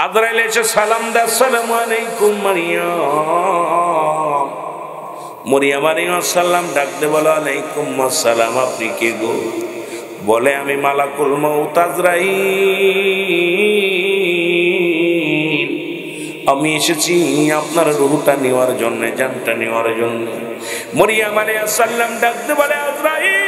আজরাইল এসে সালাম দেয়, আসসালামু আলাইকুম মারিয়াম। মরিয়ম আলাইহিস সালাম ডাকতে বলে, আলাইকুম আসসালাম, আপনি কে গো? বলে, আমি মালাকুল মউত আজরাইল, আমি এসেছি আপনার রূহটা নেওয়ার জন্য, জানটা নেওয়ার জন্য। মরিয়ম আলাইহিস সালাম ডাকতে বলে, আজরাইল,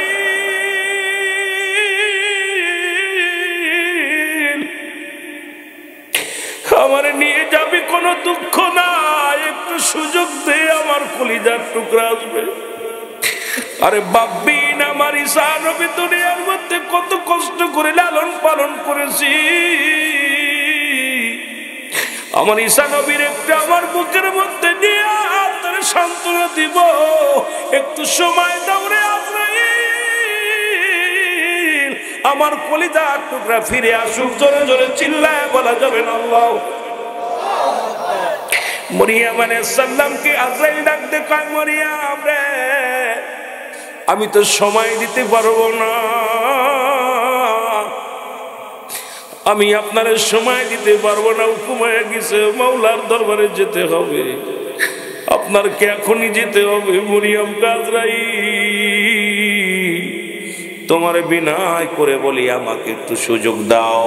আমার নিয়ে যাবি, কোনো দুঃখ নাই, একটু সুযোগ দে, আমার কলিজার টুকরা আসবে। আরে বাব্বিন, আমার ঈসা নবী দুনিয়ার মধ্যে কত কষ্ট করে লালন পালন করেছি, আমার ঈসা নবীর একটু আমার বুকের মধ্যে নিয়ে তার সান্ত্বনা দিব, একটু সময় দাও রে আজরাইল, আমার কলিজার টুকরা ফিরে আসুক। জোরে জোরে চিল্লায় বলা যাবে না আল্লাহ। মরিয়ম আলাইহিস সালামকে আজরাইল ডাকতে কয়, মরিয়ম রে, আমি তো সময় দিতে পারবো না, আমি আপনার সময় দিতে পারবো না, হুকুম হয়ে গেছে, মাওলার দরবারে যেতে হবে, আপনার কে এখনই যেতে হবে। মরিয়ম আজরাইল, তোমার বিনয় করে বলি, আমাকে একটু সুযোগ দাও,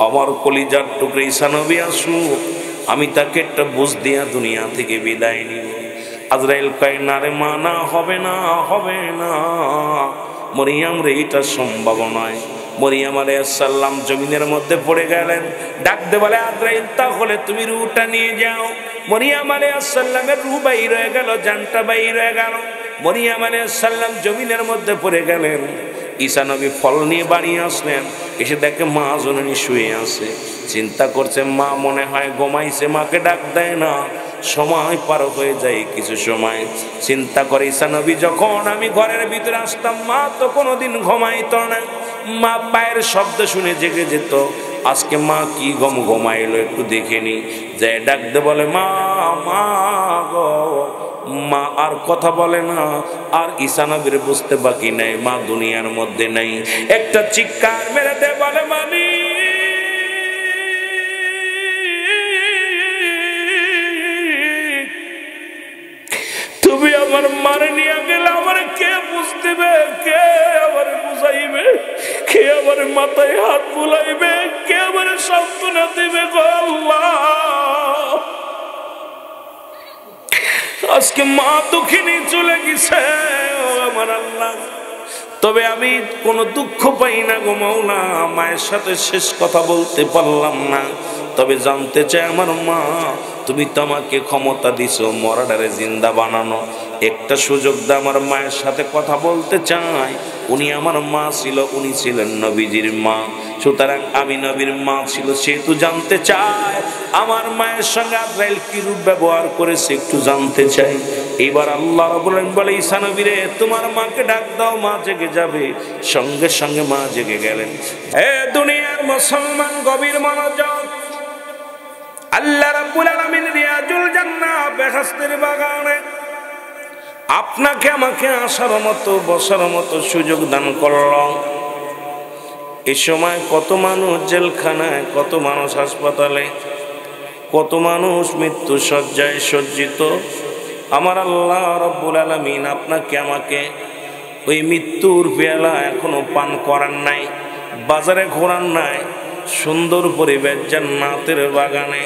আমার কলিজার টুকরা ঈসা নবী আসুক, আমি তাকে একটা বুঝ দিয়া দুনিয়া থেকে বিদায় নিব। আজরাইল কয়, না রে মা, না, হবে না, হবে না। মরিয়ম রে, এটা সম্ভব নয়। মরিয়ম আলাইহিস সালাম জমিনের মধ্যে পড়ে গেলেন, ডাকতে বলে, আজরাইল, তাহলে তুমি রূহটা নিয়ে যাও। মরিয়ম আলাইহিস সালামের রূহ বাইর হয়ে গেল, জানটা বাইর হয়ে গেল। মরিয়ম আলাইহিস সালাম জমিনের মধ্যে পড়ে গেলেন। ঈসা নবী ফল নিয়ে বাড়ি আসলেন, এসে দেখে মা জননী শুয়ে আছে। চিন্তা করছে, মা মনে হয় ঘুমাইছে, মাকে ডাক দেয় না, সময় পার হয়ে যায় কিছু সময়। চিন্তা করে ঈসা নবী, যখন আমি ঘরের ভিতরে আসতাম, মা তো কোনোদিন ঘুমাইতো না, মা পায়ের শব্দ শুনে জেগে যেত, আজকে মা কি ঘুমাইলো, একটু দেখে নি। যে ডাকতে বলে, মা, মা গো। মা আর কথা বলে না, আর ঈসা নবীর বুঝতে বাকি নাই মা দুনিয়ার মধ্যে নাই। একটা চিৎকার মেরে দে, বলে, মামি, তুমি আমার মারে নিয়ে গেলে আমার কে বুঝতেবে, কে আমার বুঝাইবে, কে আমার মাথায় হাত বুলাইবে, কে আমার সান্ত্বনা দিবে গো আল্লাহ। আজকে মা দুঃখিনী চলে গেছে আমার আল্লাহ, তবে আমি কোনো দুঃখ পাই না গো মাওলা, মায়ের সাথে শেষ কথা বলতে পারলাম না। তবে জানতে চাই, আমার মা, তুমি তো আমাকে ক্ষমতা দিছো মরাডারে জিন্দা বানানো, একটা সুযোগ দা, আমার মায়ের সাথে কথা বলতে চাই। উনি আমার মা ছিল, উনি ছিলেন নবীজির মা, সুতরাং আমি নবীর মা ছিল, সেহেতু জানতে চাই আমার মায়ের সঙ্গে আজরাইল কি রূপ ব্যবহার করেছে, একটু জানতে চাই। এবার আল্লাহ রাব্বুল আলামিন বলে, ঈসা নবী রে, তোমার মাকে ডাক দাও, মা জেগে যাবে। সঙ্গে সঙ্গে মা জেগে গেলেন। এ দুনিয়ার মুসলমান, গভীর মনোযোগ। আল্লাহ রাব্বুল আলামিন রিয়াজুল জান্নাহ, বেহেশতের বাগানে আপনাকে আমাকে আসার মতো, বসার মতো সুযোগ দান করল। এ সময় কত মানুষ জেলখানায়, কত মানুষ হাসপাতালে, কত মানুষ মৃত্যু শয্যায় সজ্জিত। আমার আল্লাহ রাব্বুল আলামিন আপনাকে আমাকে ওই মৃত্যুর পেয়ালা এখনো পান করান নাই, বাজারে ঘোরান নাই, সুন্দর পরিবেশ জান্নাতের বাগানে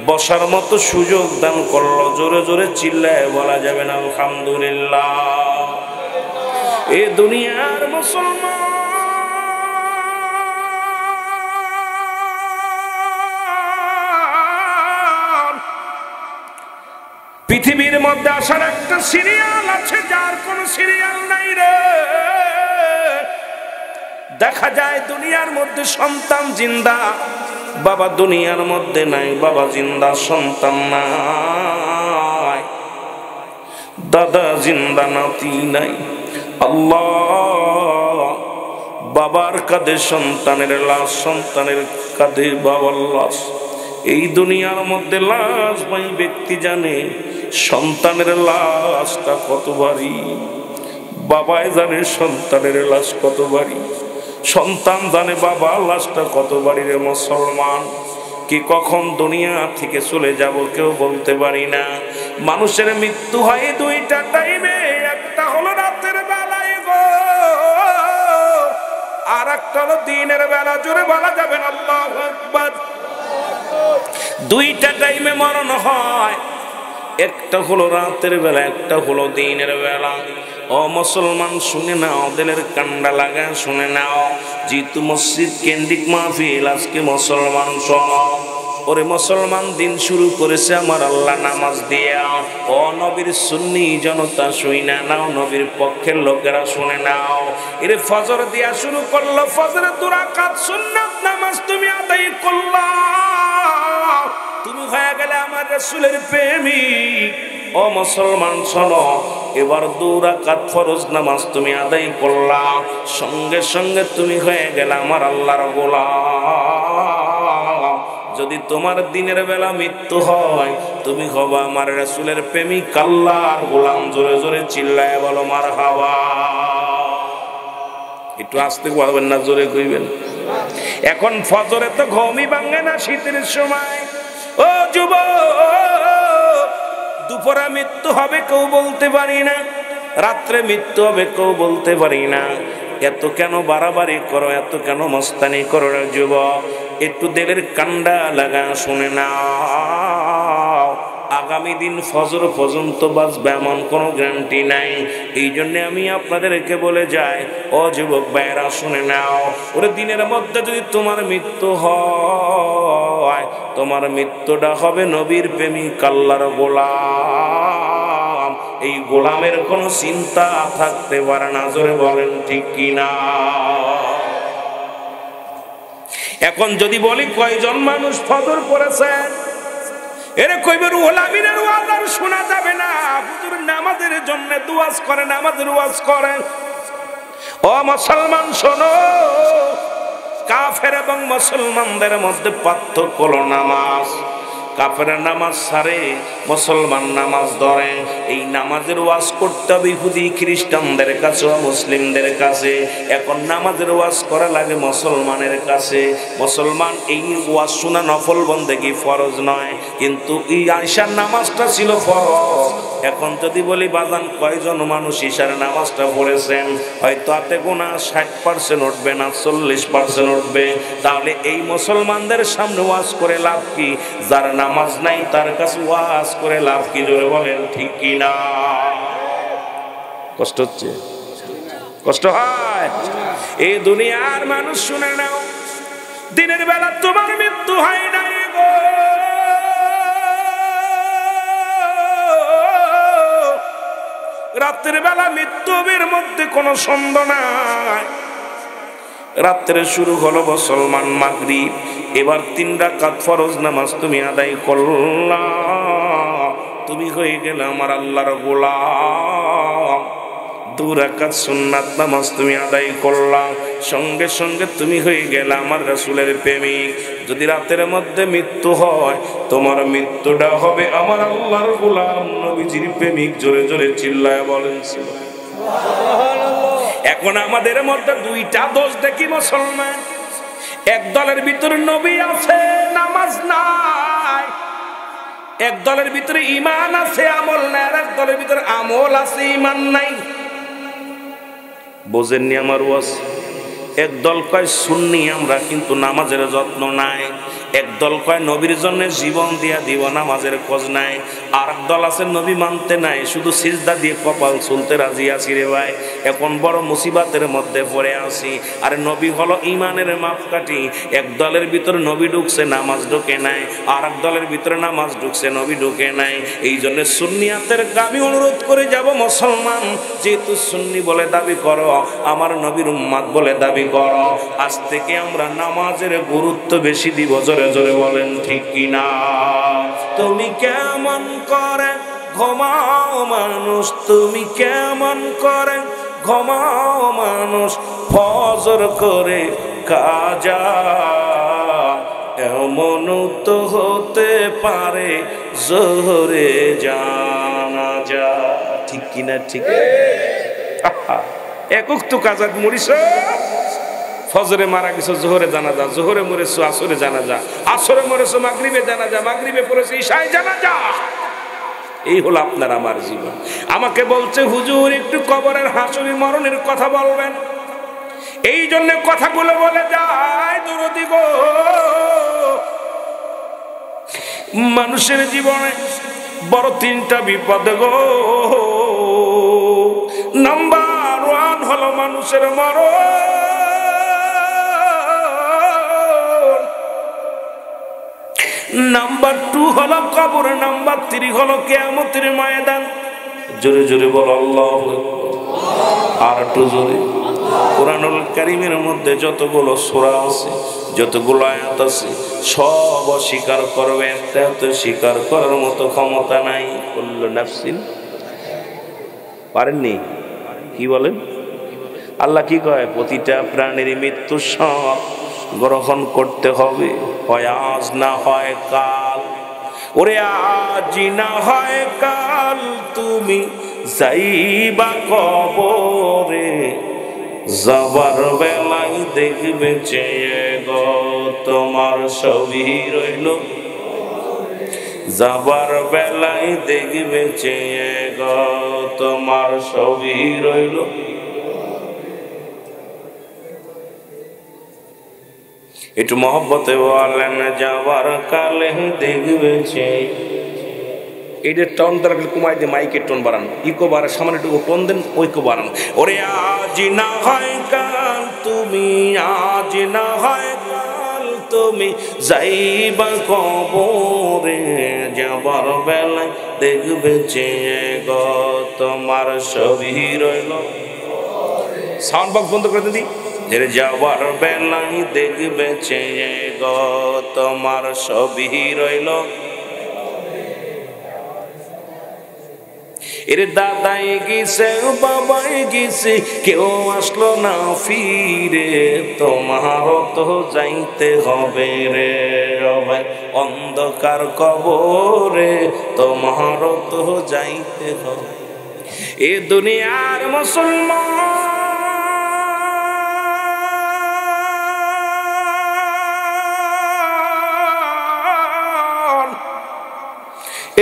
বসার মতো সুযোগ দান করলো। জোরে জোরে চিল্লায় বলা যাবে না আলহামদুলিল্লাহ। এ দুনিয়ার মুসলমান, পৃথিবীর মধ্যে আসার একটা সিরিয়াল আছে, যার কোন সিরিয়াল নাই রে। দেখা যায় দুনিয়ার মধ্যে সন্তান জিন্দা, বাবা দুনিয়ার মধ্যে নাই, বাবা জিন্দা, সন্তান নাই, দাদা জিন্দা, নাতি নাই। আল্লাহ, বাবার কাঁধে সন্তানের লাশ, সন্তানের কাঁধে বাবার লাশ। এই দুনিয়ার মধ্যে লাশ ভাই ব্যক্তি জানে সন্তানের লাশটা কত ভারী, বাবাই জানে সন্তানের লাশ কত ভারী, সন্তান জানে বাবার লাশটা কত ভারী রে মুসলমান। কি কখন দুনিয়া থেকে চলে যাব কেউ বলতে পারি না। মানুষের মৃত্যু হয় দুইটা টাইমে, একটা হলো রাতের বেলায় গো, আর একটা হলো দিনের বেলা। জোরে বলা যাবে না আল্লাহু আকবার। দুইটা টাইমে মরণ হয়, একটা হলো রাতের বেলা, একটা হলো দিনের বেলা। ও মুসলমান শুনে নাও, দিলের কান্ডা লাগা শুনে নাও। যেহেতু মসজিদ কেন্দ্রিক মাহফিল, আজকে মুসলমান শোনো। ওরে মুসলমান, দিন শুরু করেছে আমার আল্লাহ নামাজ দিয়া। ও নবীর সুন্নি জনতা শুনে নাও, নবীর পক্ষের লোকেরা শুনে নাও। এরে ফজর দিয়া শুরু করলো, ফজরের 2 রাকাত সুন্নাত নামাজ তুমি আদায় করলা, তুমি হয়ে গেলে আমার রাসূলের প্রেমিক। ও মুসলমান শোনো, এবার 2 রাকাত ফরজ নামাজ তুমি আদায় করলা, সঙ্গে সঙ্গে তুমি হয়ে গেলে আমার আল্লাহর গোলাম। যদি তোমার দিনের বেলা মৃত্যু হয়, তুমি হবা আমার রাসূলের প্রেমিক, আল্লাহর গোলাম। জোরে জোরে চিল্লায় বলো মারহাবা। একটু আস্তে বলবেন না, জোরে কইবেন। এখন ফজরে তো ঘুমই ভাঙে না শীতের সময়। ও যুবক, দুপুরে মৃত্যু হবে কেউ বলতে পারি না, রাত্রে মৃত্যু হবে কেউ বলতে পারি না। এত কেন বাড়াবাড়ি করো, এত কেন মস্তানি করো রে যুবক? একটু দিলের কান্ডা লাগা শুনে নাও। আগামী দিন ফজর পর্যন্ত বাঁচবে এমন কোনো গ্যারান্টি নাই। এই জন্য আমি আপনাদেরকে বলে যাই, ও যুবক ভাইরা শুনে নাও। ওরে দিনের মধ্যে যদি তোমার মৃত্যু হয়, তোমার মৃত্যুটা হবে নবীর প্রেমিক, আল্লাহর গোলাম। এই গোলামের কোনো চিন্তা থাকতে পারে না। জোরে বলেন ঠিক কিনা? এখন যদি বলি কয়জন মানুষ ফজর পড়েছেন, এরে কইবে রুহুল আমিনের ওয়াজ আর শোনা যাবে না। হুজুর নামাজের জন্য দুয়াজ করেন, নামাজের ওয়াজ করেন। ও মুসলমান শোনো, কাফের এবং মুসলমানদের মধ্যে পার্থক্য হলো নামাজ। কাফেরা নামাজ ছাড়ে, মুসলমান নামাজ ধরে। এই নামাজের ওয়াজ করতে হবে ইহুদি খ্রিস্টানদের কাছে, মুসলিমদের কাছে। এখন নামাজের ওয়াজ করা লাগে মুসলমানের কাছে। মুসলমান এই ওয়াজ শোনা নফল বন্দেগী, ফরজ নয়, কিন্তু এই ঈশার নামাজটা ছিল ফরজ। এখন যদি বলি বাজান কয়জন মানুষ ঈশার নামাজটা পড়েছেন, হয়তো হাতে গোনা 60% উঠবে না, 40% উঠবে। তাহলে এই মুসলমানদের সামনে ওয়াজ করে লাভ কি? যার নামাজ নাই তার কাছে ওয়াজ করে লাভ কি? জোরে বলেন ঠিক কি না? কষ্ট হচ্ছে? কষ্ট হয়? এই দুনিয়ার মানুষ শুনে নাও, দিনের বেলা তোমার মৃত্যু হয় নাই গো, রাতের বেলা মৃত্যুর মধ্যে কোনো সন্দেহ নাই। রাত্রে শুরু হলো মুসলমান মাগরিব, এবার 3 রাকাত ফরজ নামাজ তুমি আদায় করলা, তুমি হয়ে গেলে আমার আল্লাহর গোলাম। 2 রাকাত সুন্নাত নামাজ তুমি আদায় করলা, সঙ্গে সঙ্গে তুমি হয়ে গেলে আমার রাসূলের প্রেমিক। যদি রাতের মধ্যে মৃত্যু হয়, তোমার মৃত্যুটা হবে আমার আল্লাহর গোলাম, নবীজির প্রেমিক। জোরে জোরে চিল্লায় বলেন সুবহানাল্লাহ। এখন আমাদের মধ্যে 2টা দোষ দেখি মুসলমান। এক দলের ভিতরে নবী আছে, নামাজ নাই। এক দলের ভিতরে ঈমান আছে, আমল নাই। আর এক দলের ভিতরে আমল আছে, ঈমান নাই। বোঝেননি আমার ওয়াজ? এক দল কয় সুন্নি আমরা, কিন্তু নামাজের যত্ন নাই। এক দল কয় নবীর জন্য জীবন দিয়া দিব, নামাজের খোঁজ নাই। আর এক দল আছে নবী মানতে নাই, শুধু সিজদা দিয়ে কপাল চলতে রাজি আছি রে ভাই। এখন বড় মুসিবতের মধ্যে পড়ে আছি। আর নবী হলো ঈমানের মাপকাঠি। এক দলের ভিতরে নবী ঢুকছে, নামাজ ঢুকে নাই। আর এক দলের ভিতরে নামাজ ঢুকছে, নবী ঢুকে নাই। এই জন্য সুন্নিয়াতের আমি অনুরোধ করে যাব, মুসলমান যেহেতু সুন্নি বলে দাবি করো, আমার নবীর উম্মত বলে দাবি করো, আজ থেকে আমরা নামাজের গুরুত্ব বেশি দিব। জোরে জোরে বলেন ঠিক কিনা? তুমি কেমন করে ঘুমাও মানুষ, তুমি কেমন করে ঘুমাও মানুষ, ফজর করে কাজা এমন তো হতে পারে জোহরে জানাজা। ঠিক কিনা? ঠিক। একক তো কাজাত মরিস, ফজরে মারা গেছো জোহরে জানাজা, জোহরে মরেছো আসরে জানাজা, আসরে মরেছো মাগরিবে জানাজা, মাগরিবে পড়েছো ঈশায় জানাজা। এই হলো আপনার আমার জীবন। আমাকে বলছে হুজুর একটু কবরের হাসুরি মরণের কথা বলবেন, এই জন্য কথাগুলো বলে যায় দরদি গো। মানুষের জীবনে বড় তিনটা বিপদ গো। নাম্বার 1 হলো মানুষের মরণ, নাম্বার 2 হলো কবর, নাম্বার 3 হলো কিয়ামতের ময়দান। জোরে জোরে বল আল্লাহু আকবার, আর একটু জোরে। কোরআনুল কারীমের মধ্যে যতগুলো সূরা আছে, যতগুলো আয়াত আছে, সব অস্বীকার করবে, একটা তো স্বীকার করার মতো ক্ষমতা নাই। কুল্লু নাফসিন, পারেননি? কি বলেন? আল্লাহ কি কয়? প্রতিটা প্রাণীর মৃত্যু সব গ্রহণ করতে হবে, হয় আজ না হয় কাল। ওরে আজ না হয় কাল তুমি যাইবা কবরে, যাবার বেলায় দেখবে চেয়ে গো তোমার সবই রইল, যাবার বেলায় দেখবে চেয়ে গো তোমার সবই রইল। একটু মহব্বতে বলেন যাবার কালে দেখবে চেয়ে। এইটা টন দ্বারা কমাই দিয়ে মাইকের টোন বাড়ান, ইকো বাড়ান, সামান্য একটু টোন দেন, ঐক্য বাড়ান। ওরে আজ না হয় কাল তুমি, আজ না হয় কাল তুমি যাইবা কবরে, যাবার বেলায় দেখবে চেয়ে গো তোমার সবই রইল। সাউন্ড বক্স বন্ধ করে দিদি। যাবার বেলায় দেখবে চেয়ে গো তোমার সবই রইল। এর দাদাই গেছে বাবাই গেছে, কেউ আসলো না ফিরে, তোমারও তো যাইতে হবে রে ভাই অন্ধকার কবরে, তোমারও তো যাইতে হবে। এ দুনিয়ার মুসলমান,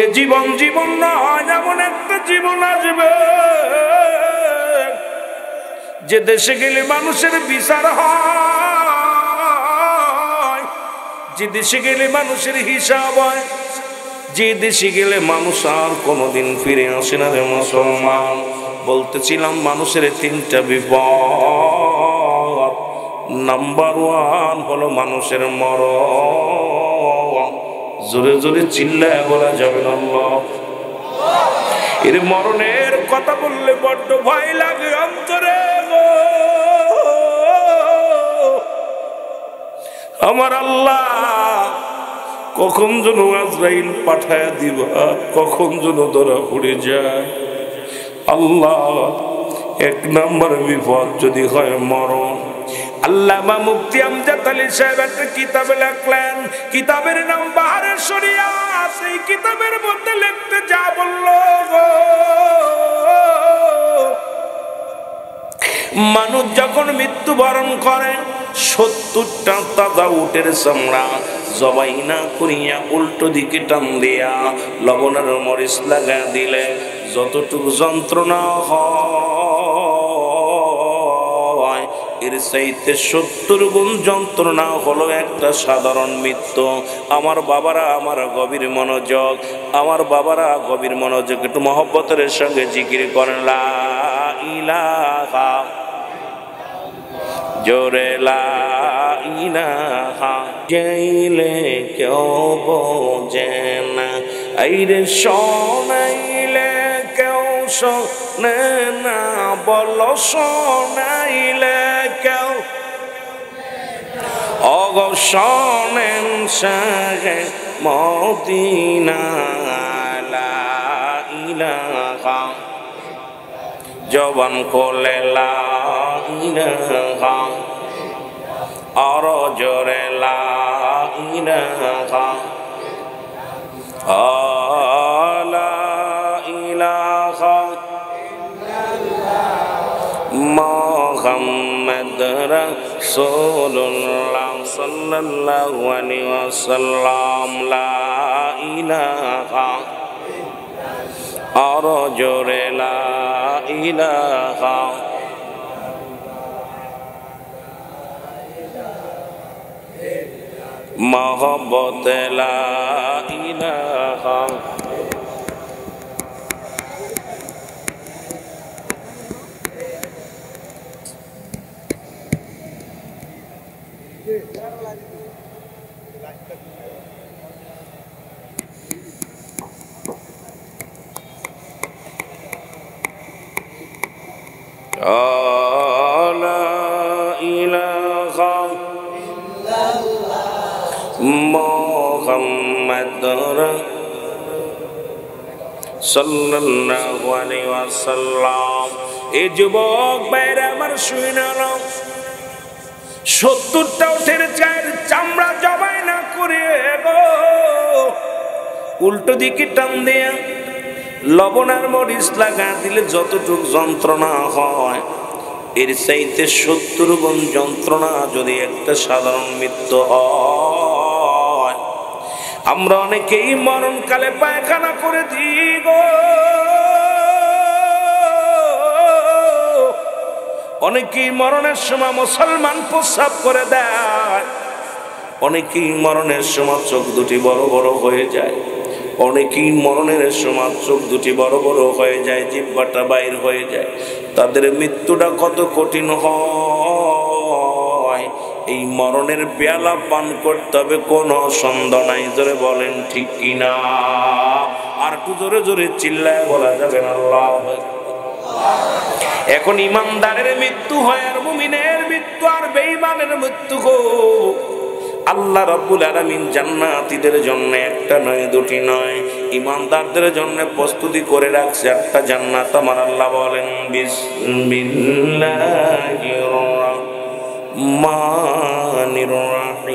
এ জীবন জীবন নয়, এমন একটা জীবন আসবে যে দেশে গেলে মানুষের বিচার হয়, যে দেশে গেলে মানুষের হিসাব হয়, যে দেশে গেলে মানুষ আর কোনোদিন ফিরে আসে না রে মুসলমান। বলতেছিলাম মানুষের তিনটা বিপদ। নাম্বার 1 হলো মানুষের মরণ। জোরে জোরে চিল্লায় বলা যাবে না আল্লাহ। এর মরণের কথা বললে বড্ড ভয় লাগে অন্তরে গো। আমার আল্লাহ কখন যেন আজরাইল পাঠায় দিবা, কখন যেন ধরা পড়ে যায়। আল্লাহ 1 নম্বর বিপদ যদি হয় মরণ। আল্লামা মুফতি আমজাদ আলী সাহেব একটা কিতাবে লিখলেন, কিতাবের নাম বাহারে শরিয়াত। সেই কিতাবের মধ্যে লিখতে যা বলল গো, মানুষ যখন মৃত্যুবরণ করে 70টা তাজা উটের চামড়া জবাই না করিয়া উল্টো দিকে টান দিয়া লবণের মরিচ লাগা দিলে যতটুকু যন্ত্রণা হয়, এর চাইতে 70 গুণ যন্ত্রণা হলো একটা সাধারণ মৃত্যু। আমার বাবারা, আমার গভীর মনোযোগ, আমার বাবারা গভীর মনোযোগ, একটু মহব্বতের সঙ্গে জিকির করেন লা ইলাহা, জোরে লা ইলাহা। গেলে কেউ বোঝে না, আইরে শোনাইলে কেউ শোনে না, বলো শোনাইলে কেউ অগ শোনেন শাহে মদিনা। লা ইলাহা, জবান খোলে লা ইলাহা, আর জোরে লা ইলাহা, লা ইলাহা মুহাম্মদ রাসূলুল্লাহ সাল্লাল্লাহু আলাইহি ওয়াসাল্লাম লা ইলাহা আর জোরে লা ইলাহা মহব্বত লা ইলাহা লা ইলাহা মুহাম্মাদুর সাল্লাল্লাহু আলাইহি ওয়াসাল্লাম। এই যুবক ভাইরা আমার শুনে নাও, 70টা উঠের চায়ের চামড়া জবাই না করে গো উল্টো দিকে টান দিয়া লবণ আর মরিচ লাগা দিলে যতটুক যন্ত্রণা হয় এর চাইতে 70 গুণ যন্ত্রণা যদি একটা সাধারণ মৃত্যু হয়। আমরা অনেকেই মরণকালে পায়খানা করে দিই গো, অনেকেই মরণের সময় মুসলমান প্রস্রাব করে দেয়, অনেকেই মরণের সময় চোখ দুটি বড় বড় হয়ে যায়, অনেকেই মরণের সময় চোখ দুটি বড় বড় হয়ে যায়, জিহ্বাটা বাইর হয়ে যায়। তাদের মৃত্যুটা কত কঠিন হয়। এই মরণের পেয়ালা পান করতে হবে, কোনো সন্দেহ নাই। জোরে বলেন ঠিক কিনা? আর একটু জোরে জোরে চিল্লায় বলা যাবে না আল্লাহু আকবার। এখন ইমানদারের মৃত্যু হয় আর মুমিনের মৃত্যু আর বেঈমানের মৃত্যু গো আল্লাহ রাব্বুল আলামিন জান্নাতীদের জন্য একটা নয় দুটি নয়, ইমানদারদের জন্য প্রস্তুতি করে রাখছে একটা জান্নাত। আমার আল্লাহ বলেন বিসমিল্লাহির রহমানির রহিম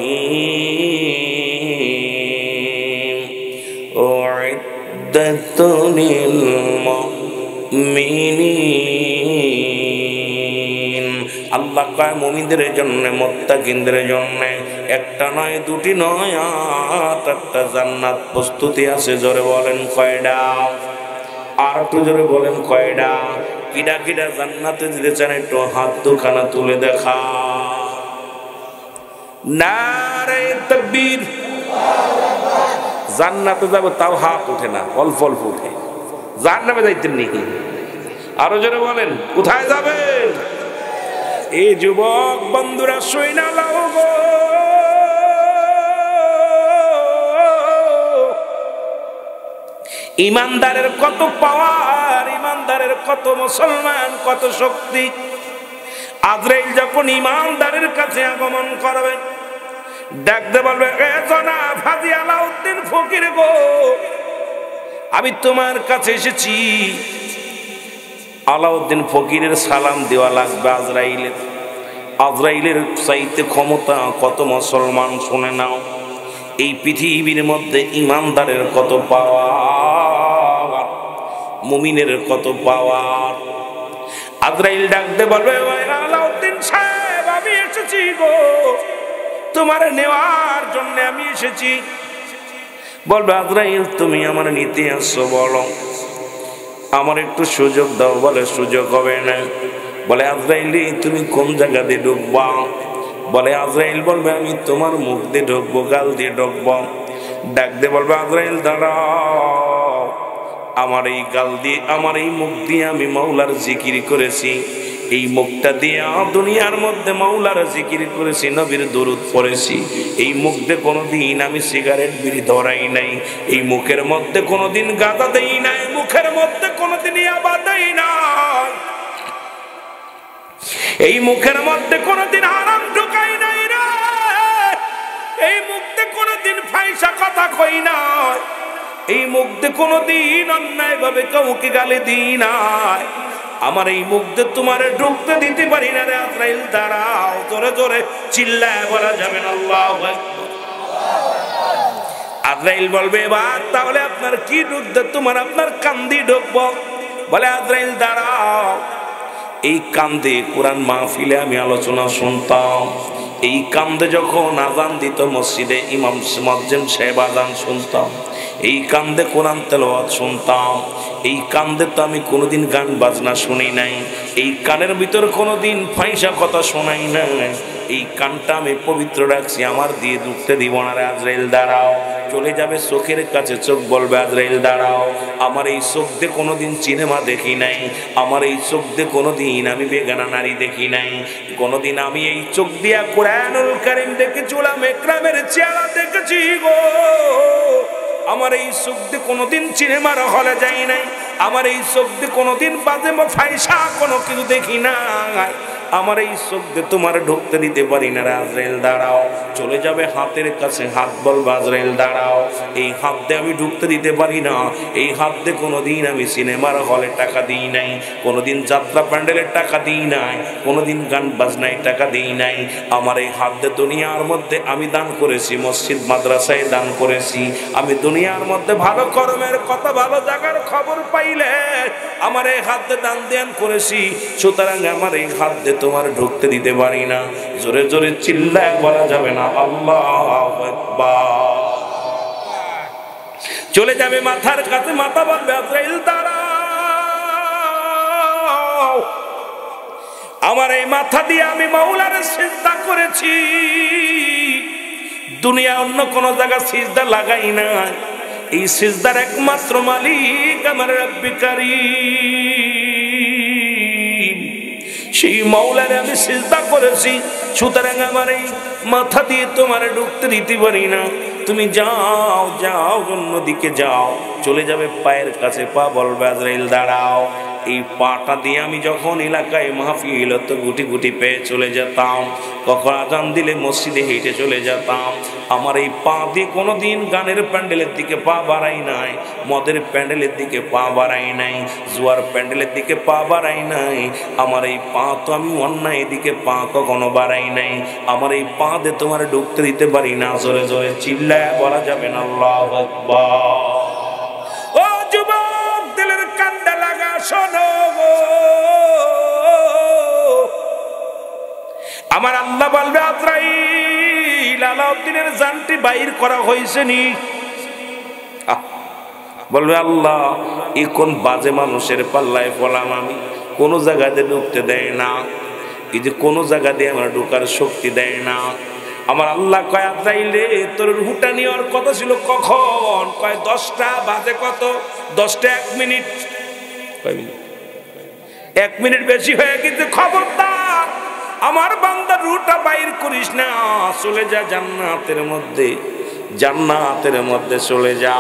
উইদ্দাতু লিল মুমিনিন। আল্লাহ কয় মুমিনদের জন্য, মুত্তাকিনদের জন্য একটা নয় দুটি নয় 8টা জান্নাত প্রস্তুতি আছে। জোরে বলেন কয়টা? আর একটু জোরে বলেন কয়টা? কিডা কিডা জান্নাতে যেতে চান একটু হাত দুখানা তুলে দেখা। নারে তাকবীর। জান্নাতে যাব তাও হাত ওঠে না, অল্প অল্প ওঠে। জান্নাতে যাইতেন নাকি? আরো জোরে বলেন কোথায় যাবেন? এই যুবক বন্ধুরা শুইনা লাও গো, ইমানদারের কত পাওয়ার, ইমানদারের কত মুসলমান, কত শক্তি। আজরাইল যখন ইমানদারের কাছে আগমন করবে ডাকতে বলবে, এ জনাব হাজী আলাউদ্দিন ফকির গো, আমি তোমার কাছে এসেছি। আলাউদ্দিন ফকিরের সালাম দেওয়া লাগবে আজরাইলের। আজরাইলের চাইতে ক্ষমতা কত মুসলমান শুনে নাও। এই পৃথিবীর মধ্যে ইমানদারের কত পাওয়ার, মুমিনের কত পাওয়ার। আজরাইল ডাকতে বলবে, আলাউদ্দিন সাহেব আমি এসেছি গো, তোমার নেওয়ার জন্য আমি এসেছি। বলবে আজরাইল তুমি আমার নিতে আসছো, বলো আমার একটু সুযোগ দাও। বলে সুযোগ হবে না। বলে আজরাইল তুমি কোন জায়গা দিয়ে ঢুকবা? বলে আজরাইল বলবে আমি তোমার মুখ দিয়ে ঢুকবো, গাল দিয়ে ঢুকবো। ডাক দিয়ে বলবে আজরাইল দাঁড়াও, আমার এই গাল দিয়ে, আমার এই মুখ দিয়ে আমি মাওলার জিকির করেছি, এই মুখটা দিয়ে দুনিয়ার মধ্যে মাওলার জিকির করেছি, নবীর দরুদ পড়েছি। এই মুখ দিয়ে কোনোদিন আমি সিগারেট বিড়ি ধরাই নাই, এই মুখের মধ্যে কোনোদিন গাঁজা দেই নাই, মুখের মধ্যে কোনোদিন ইয়াবা দেই নাই, এই মুখের মধ্যে কোনোদিন হারাম ঢুকাই নাই রে, এই মুখে কোনোদিন ফাইসা কথা কই নাই, এই মুখে কোনোদিন অন্যায় ভাবে কাউকে গালি দিই নাই। আমার এই মুখে তোমারে ঢুকতে দিতে পারি না রে আজরাইল দাঁড়াও। জোরে জোরে চিল্লায় বলা যাবে না আল্লাহু আকবার। আজরাইল বলবে এবার তাহলে আপনার কি ঢুকতে তোমার, আপনার কান দিয়ে ঢুকবো। বলে আজরাইল দাঁড়াও, এই কান্দে কোরআন মাহফিলে আমি আলোচনা শুনতাম, এই কান্দে যখন আজান দিত মসজিদে ইমাম মুয়াজ্জিন সাহেব আজান শুনতাম, এই কান্দে কোরআন তেলাওয়াত শুনতাম, এই কান্দে তো আমি কোনোদিন গান বাজনা শুনি নাই, এই কানের ভিতর কোনোদিন ফাইসা কথা শোনাই নাই। এই কানটা আমি পবিত্র রাখছি, আমার দিয়ে ঢুকতে দিব না রে আজরাইল দাঁড়াও। চলে যাবে চোখের কাছে, চোখ বলবে আজরাইল দাঁড়াও। আমার এই চোখ দিয়ে কোনোদিন সিনেমা দেখি নাই, আমার এই চোখ দিয়ে কোনোদিন আমি বেগানা নারী দেখি নাই, কোনোদিন আমি এই চোখ দিয়া কোরআনুল কারীম দেখেছি, উলামা ইকরামের চেহারা দেখেছি গো। আমার এই চোখ দিয়ে কোনোদিন সিনেমার হলে যাই নাই, আমার এই চোখ দিয়ে কোনোদিন বাজে ফাইসা কোনো কিছু দেখি নাই, আমার এই চোখ দিয়ে তোমার ঢুকতে দিতে পারি না। আজরাইল দাঁড়াও। চলে যাবে হাতের কাছে, হাত বলবে আজরাইল দাঁড়াও। এই হাত দিয়ে আমি ঢুকতে দিতে পারি না, এই হাত দিয়ে কোনোদিন আমি সিনেমার হলে টাকা দিই নাই, কোনোদিন যাত্রা প্যান্ডেলের টাকা দিই নাই, কোনোদিন গান বাজনায় টাকা দিই নাই। আমার এই হাত দিয়ে দুনিয়ার মধ্যে আমি দান করেছি, মসজিদ মাদ্রাসায় দান করেছি, আমি দুনিয়ার মধ্যে ভালো কর্মের কথা, ভালো জায়গার খবর পাইলে আমার এই হাত দিয়ে দান ধ্যান করেছি। সুতরাং আমার এই হাত দিয়ে তোমার ঢুকতে দিতে পারি না। জোরে জোরে চিল্লায় বলা যাবে না আল্লাহু আকবার। চলে যাবে মাথার কাছে, মাথা বলবে আজরাইল দাঁড়াও। আমার এই মাথা দিয়ে আমি মাওলার সিজদা করেছি, দুনিয়া অন্য কোন জায়গা সিজদা লাগাই না। এই সিজদার একমাত্র মালিক আমার রব্বি কারীম, সেই মাওলারে আমি সিজদা করেছি। সুতরাং আমার এই মাথা দিয়ে তোমার ঢুকতে দিতে পারি না। তুমি যাও যাও, অন্যদিকে যাও। চলে যাবে পায়ের কাছে, পা বলবে আজরাইল দাঁড়াও। এই পাটা দিয়ে আমি যখন এলাকায় মাহফিল তো গুটি গুটি পেয়ে চলে যেতাম, কখন আজান দিলে মসজিদে হেঁটে চলে যেতাম। আমার এই পা দিয়ে কোনোদিন গানের প্যান্ডেলের দিকে পা বাড়াই নাই, মদের প্যান্ডেলের দিকে পা বাড়াই নাই, জুয়ার প্যান্ডেলের দিকে পা বাড়াই নাই। আমার এই পা তো আমি অন্যায় দিকে পা কখনো বাড়াই নাই। আমার এই পা দিয়ে তোমার ঢুকতে দিতে পারি না। জোরে জোরে চিল্লায় বলা যাবে না আল্লাহু আকবার। ও যুবক, দিলের কান্দা লাগা শোনো গো, আমার আল্লাহ বলবে আজরাইল, আলাউদ্দিনের জানটি বাইর করা হয়েছে নি? বলবে আল্লাহ, এই কোন বাজে মানুষের পাল্লায় পড়লাম আমি, কোন জায়গাতে ঢুকতে দেয় না, এই যে কোন জায়গা দিয়ে আমার ঢোকার শক্তি দেয় না। আমার আল্লাহ কয় আজরাইলে, তোর রুহটা নেওয়ার কথা ছিল কখন? কয় 10টা বাজে। কত? 10টা 1 মিনিট। 1 মিনিট বেশি হয়ে গেছে। খবরদার, আমার বান্দার রুহটা বাইর করিস না। চলে যা জান্নাতের মধ্যে, জান্নাতের মধ্যে চলে যা।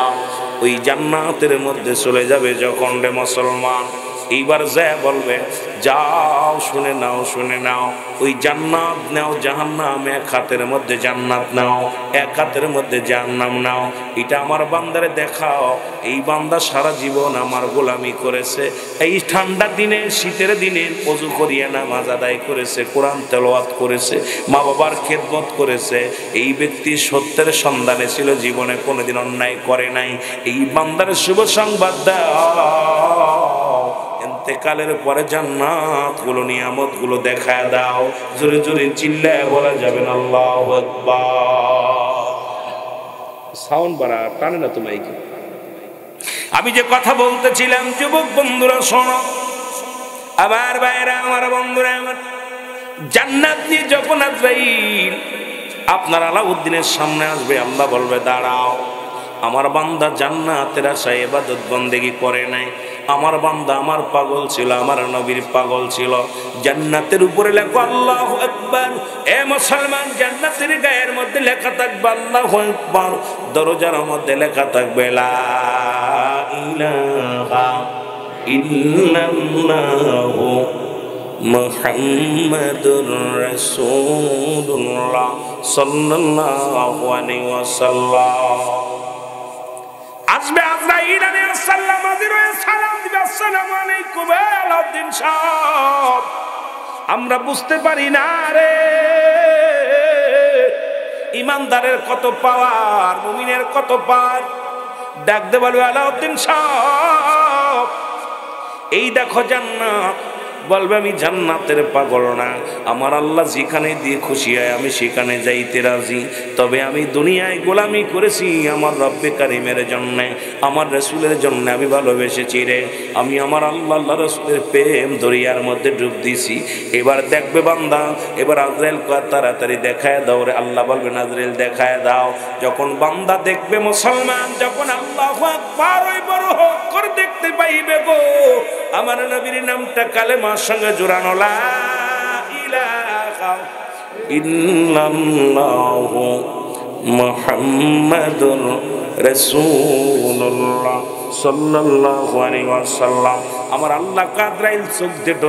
ওই জান্নাতের মধ্যে চলে যাবে যখন রে মুসলমান, এইবার যা বলবে যাও, শুনে নাও শুনে নাও, ওই জান্নাত নাও, জাহান্নাম এক হাতের মধ্যে জান্নাত নাও, এক হাতের মধ্যে জাহান্নাম নাও। এটা আমার বান্দারে দেখাও। এই বান্দা সারা জীবন আমার গোলামি করেছে, এই ঠান্ডা দিনে শীতের দিনে ওযু করিয়া নামাজ আদায় করেছে, কোরআন তেলাওয়াত করেছে, মা বাবার খেদমত করেছে। এই ব্যক্তি সত্যের সন্ধানে ছিল, জীবনে কোনোদিন অন্যায় করে নাই। এই বান্দার শুভ সংবাদ দাও, ইন্তেকালের পরে জান্নাত গুলো, নিয়ামত গুলো দেখায় দাও। জোরে জোরে চিল্লায় বলা যাবেন আল্লাহু আকবার। সাউন্ড বাড়া, টানে না তুমি। আমি যে কথা বলতেছিলাম, যুবক বন্ধুরা শোনো, আমার ভাইরা, আমার বন্ধুরা, আমার জান্নাত নিয়ে যখন আজরাইল আপনার আলাউদ্দিনের সামনে আসবে, আল্লাহ বলবে দাঁড়াও। আমার বান্দা জান্নাতের আশায় ইবাদত বন্দেগী করে নাই। আমার বান্দা আমার পাগল ছিল, আমার নবীর পাগল ছিল। জান্নাতের উপরে লেখো আল্লাহু আকবার। এ মুসলমান, জান্নাতের গায়ের মধ্যে লেখা থাকবে আল্লাহু আকবার, দরজার মধ্যে লেখা থাকবে লা ইলাহা ইল্লাল্লাহু মুহাম্মাদুর রাসূলুল্লাহ সাল্লাল্লাহু আলাইহি ওয়াসাল্লাম। আসবে আজরাইল আলাইহিস সালাম, হাজির হয়ে সালাম দিবে, আসসালামু আলাইকুম আলাউদ্দিন সাহেব। আমরা বুঝতে পারি না রে, ইমানদারের কত পাওয়ার, মুমিনের কত পাওয়ার। ডাক দে বলবে আলাউদ্দিন সাহেব, এই দেখো জান্নাত, বলবে আমি জান্নাতের পাগল না, আমার আল্লাহ যেখানে দিয়ে খুশি হয় আমি সেখানে যাইতে রাজি। তবে আমি দুনিয়ায় গোলামি করেছি আমার রব্বে কারিমের জন্যে, আমার রসুলের জন্য আমি ভালোবেসেছি রে। আমি আমার আল্লাহ আল্লাহ রসুলের প্রেম দরিয়ার মধ্যে ডুব দিছি। এবার দেখবে বান্দা, এবার আজরাইল তাড়াতাড়ি দেখায় দাও রে। আল্লাহ বলবেন আজরাইল দেখায় দাও। যখন বান্দা দেখবে মুসলমান, যখন আল্লাহু আকবার ওই বড় হক করে দেখতে পাইবে গো, আমার নবীর নামটা কালেমার সঙ্গে জোড়ানো, লা ইলাহা ইল্লাল্লাহু মুহাম্মাদুর রাসূলুল্লাহ সাল্লাল্লাহু আলাইহি ওয়াসাল্লাম। আমার আল্লাহ আজরাইল চোখ দেখ,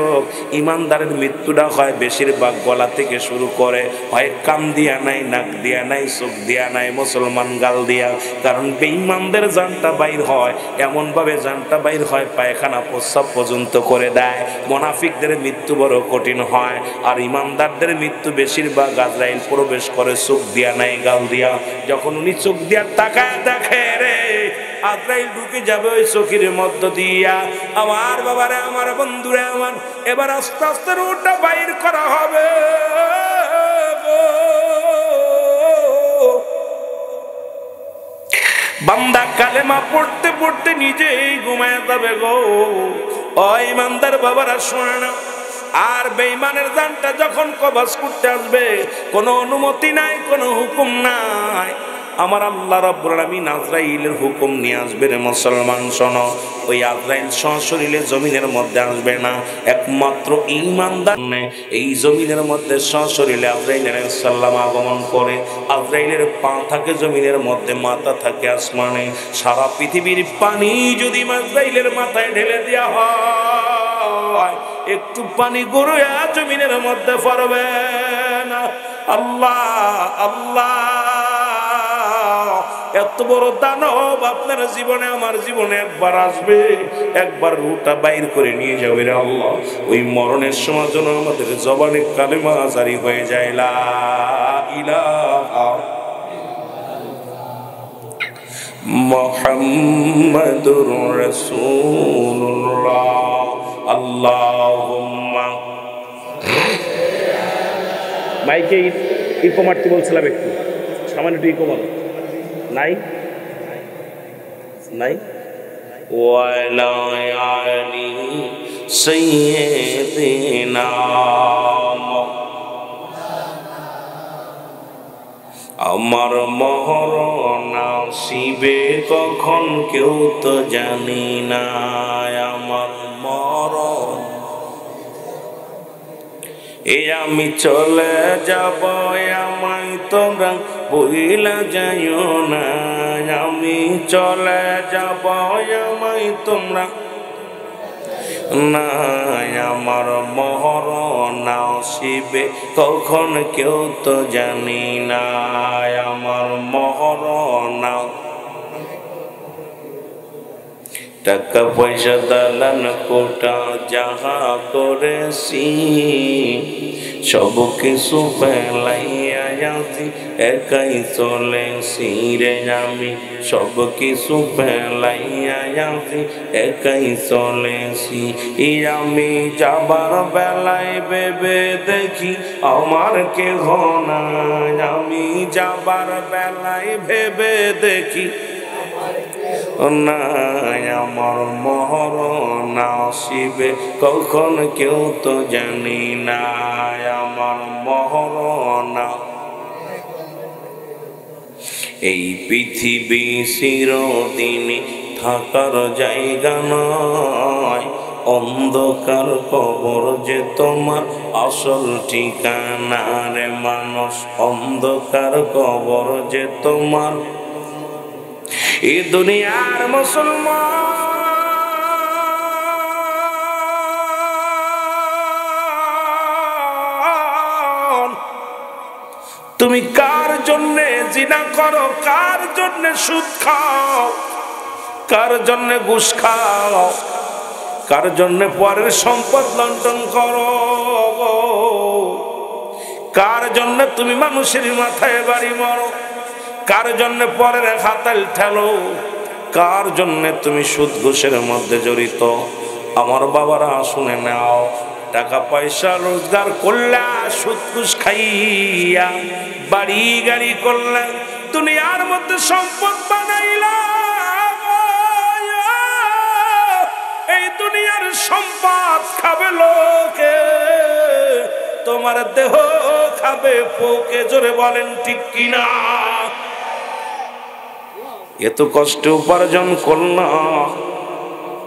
ইমানদারের মৃত্যুটা হয় বেশিরভাগ গলা থেকে শুরু করে, হয় কান দিয়া নাই, নাক দিয়া নাই, চোখ দিয়া নাই, মুসলমান গাল দিয়া। কারণ বেঈমানদের জানটা বাইর হয় এমনভাবে, জানটা বাইর হয় পায়খানা প্রস্রাব পর্যন্ত করে দেয়। মুনাফিকদের মৃত্যু বড় কঠিন হয়, আর ইমানদারদের মৃত্যু বেশিরভাগ আজরাইল প্রবেশ করে চোখ দিয়া নাই, গাল দিয়া। যখন উনি চোখ দিয়া তাকায় দেখে রে আজরাইল ঢুকে যাবে ওই চোখের মধ্য দিয়া। আমার বাবারে, আমার বন্ধুরে আমার, এবার আস্তে আস্তে রুটটা বাইর করা হবে। বান্দা কালেমা পড়তে পড়তে নিজেই ঘুমায় যাবে গো। ও ইমানদার বাবারা শোনে না, আর বেঈমানের জানটা যখন কবজ করতে আসবে, কোনো অনুমতি নাই, কোনো হুকুম নাই, আমার আল্লাহ রাব্বুল আলামিন আজরাইলের হুকুম নিয়ে আসবে রে মুসলমান শোনো। ওই আজরাইল সশরীরে জমিনের মধ্যে আসবে না, একমাত্র ঈমানদার এই জমিনের মধ্যে সশরীরে আজরাইল আলাইহিস সালাম আগমন করে। আজরাইলের পা থাকে জমিনের মধ্যে, মাথা থাকে আসমানে। সারা পৃথিবীর পানি যদি আজরাইলের মাথায় ঢেলে দেওয়া হয়, একটু পানি গড়িয়া জমিনের মধ্যে পড়বে না। আল্লাহ আল্লাহ, এত বড় দানব আপনার জীবনে আমার জীবনে একবার আসবে, একবার রুটা বাইর করে নিয়ে যাবে রে আল্লাহ। ওই মরণের সময় যেন আমাদের জবানে কালেমা জারি হয়ে যায়, লা ইলাহা মুহাম্মাদুর রাসূলুল্লাহ। আল্লাহুম্মা মাইকে ইকো মারতে বলছিলাম, একটু সামান্য একটু ইকো মারো। নাই নাই ওয়ালা আলি সাইয়্যিদিনা, আমার মরণ আসিবে কখন কেউ তো জানি না। আমার মরণ আমি চলে যাব, আমায় তোমরা ভুইলা যাইও না। আমি চলে যাব, আমায় তোমরা না। আমার মরণ আসিবে কখন কেউ তো জানি না। আমার মরণ, টাকা পয়সা দালান কোটা যাহা করেছি, সব কিছু ফেলাইয়া আসি, একাই চলেছি রে আমি। সব কিছু ফেলাইয়া আসি, একাই চলেছি। আমি যাবার বেলায় ভেবে দেখি আমার কেহ নাই। আমি যাবার বেলায় ভেবে দেখি নাই, আমার মরণ আসিবে কখন কেউ তো জানি না। আমার মরণ, এই পৃথিবী চিরদিন থাকার জায়গা নয়, অন্ধকার কবর যে তোমার আসল ঠিকানা রে মানুষ। অন্ধকার কবর যে তোমার, এই দুনিয়ার মুসলমান, তুমি কার জন্যে জিনা করো, কার জন্যে সুদ খাও, কার জন্যে ঘুষ খাও, কার জন্যে পরের সম্পদ লুণ্ঠন করো, কার জন্যে তুমি মানুষের মাথায় বাড়ি মারো, কার জন্য পরের হাতাল ঠেলো, কার জন্য তুমি সুদ ঘুষের মধ্যে জড়িত। আমার বাবারা শুনে নাও, টাকা পয়সা রোজগার করলা, সুদ ঘুষ খাইয়া বাড়ি গাড়ি করলা, দুনিয়ার মধ্যে সম্পদ বানাইলা। এই দুনিয়ার সম্পদ খাবে লোকে, তোমার দেহ খাবে পোকে। জোরে বলেন ঠিক কিনা? এত কষ্ট উপার্জন করলা,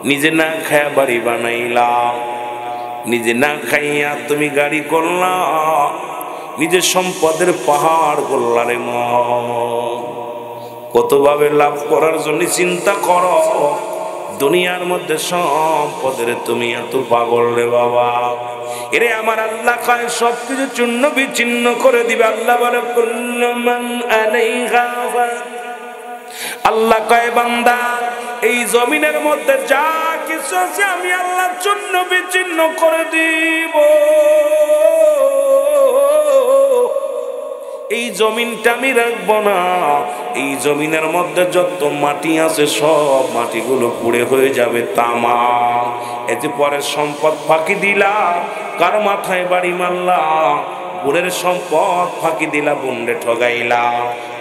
নিজে না খায়া বাড়ি বানাইলা, নিজে না খাইয়া তুমি গাড়ি করলা, নিজের সম্পদের পাহাড় করলা রে মন। কতভাবে লাভ করার জন্য চিন্তা করো, দুনিয়ার মধ্যে সম্পদের তুমি এত পাগল রে বাবা। এরে আমার আল্লাহ কয় সবকিছু চূর্ণ বিচ্ছিন্ন করে দিবে। আল্লাহ বলে কুল্লু মান আলাইহা ফান। আল্লাহ কয় বান্দা, এই জমিনের মধ্যে যা কিছু আছে আমি আল্লাহ চূর্ণ বিচ্ছিন্ন করে দিব। এই জমিনটা আমি রাখবো না। এই জমিনের মধ্যে যত মাটি আছে সব মাটিগুলো পুড়ে হয়ে যাবে তামা। এতে পরে সম্পদ ফাঁকি দিলা, কার মাথায় বাড়ি মারলা? বোনের সম্পদ ফাঁকি দিলা, বোনরে ঠগাইলা।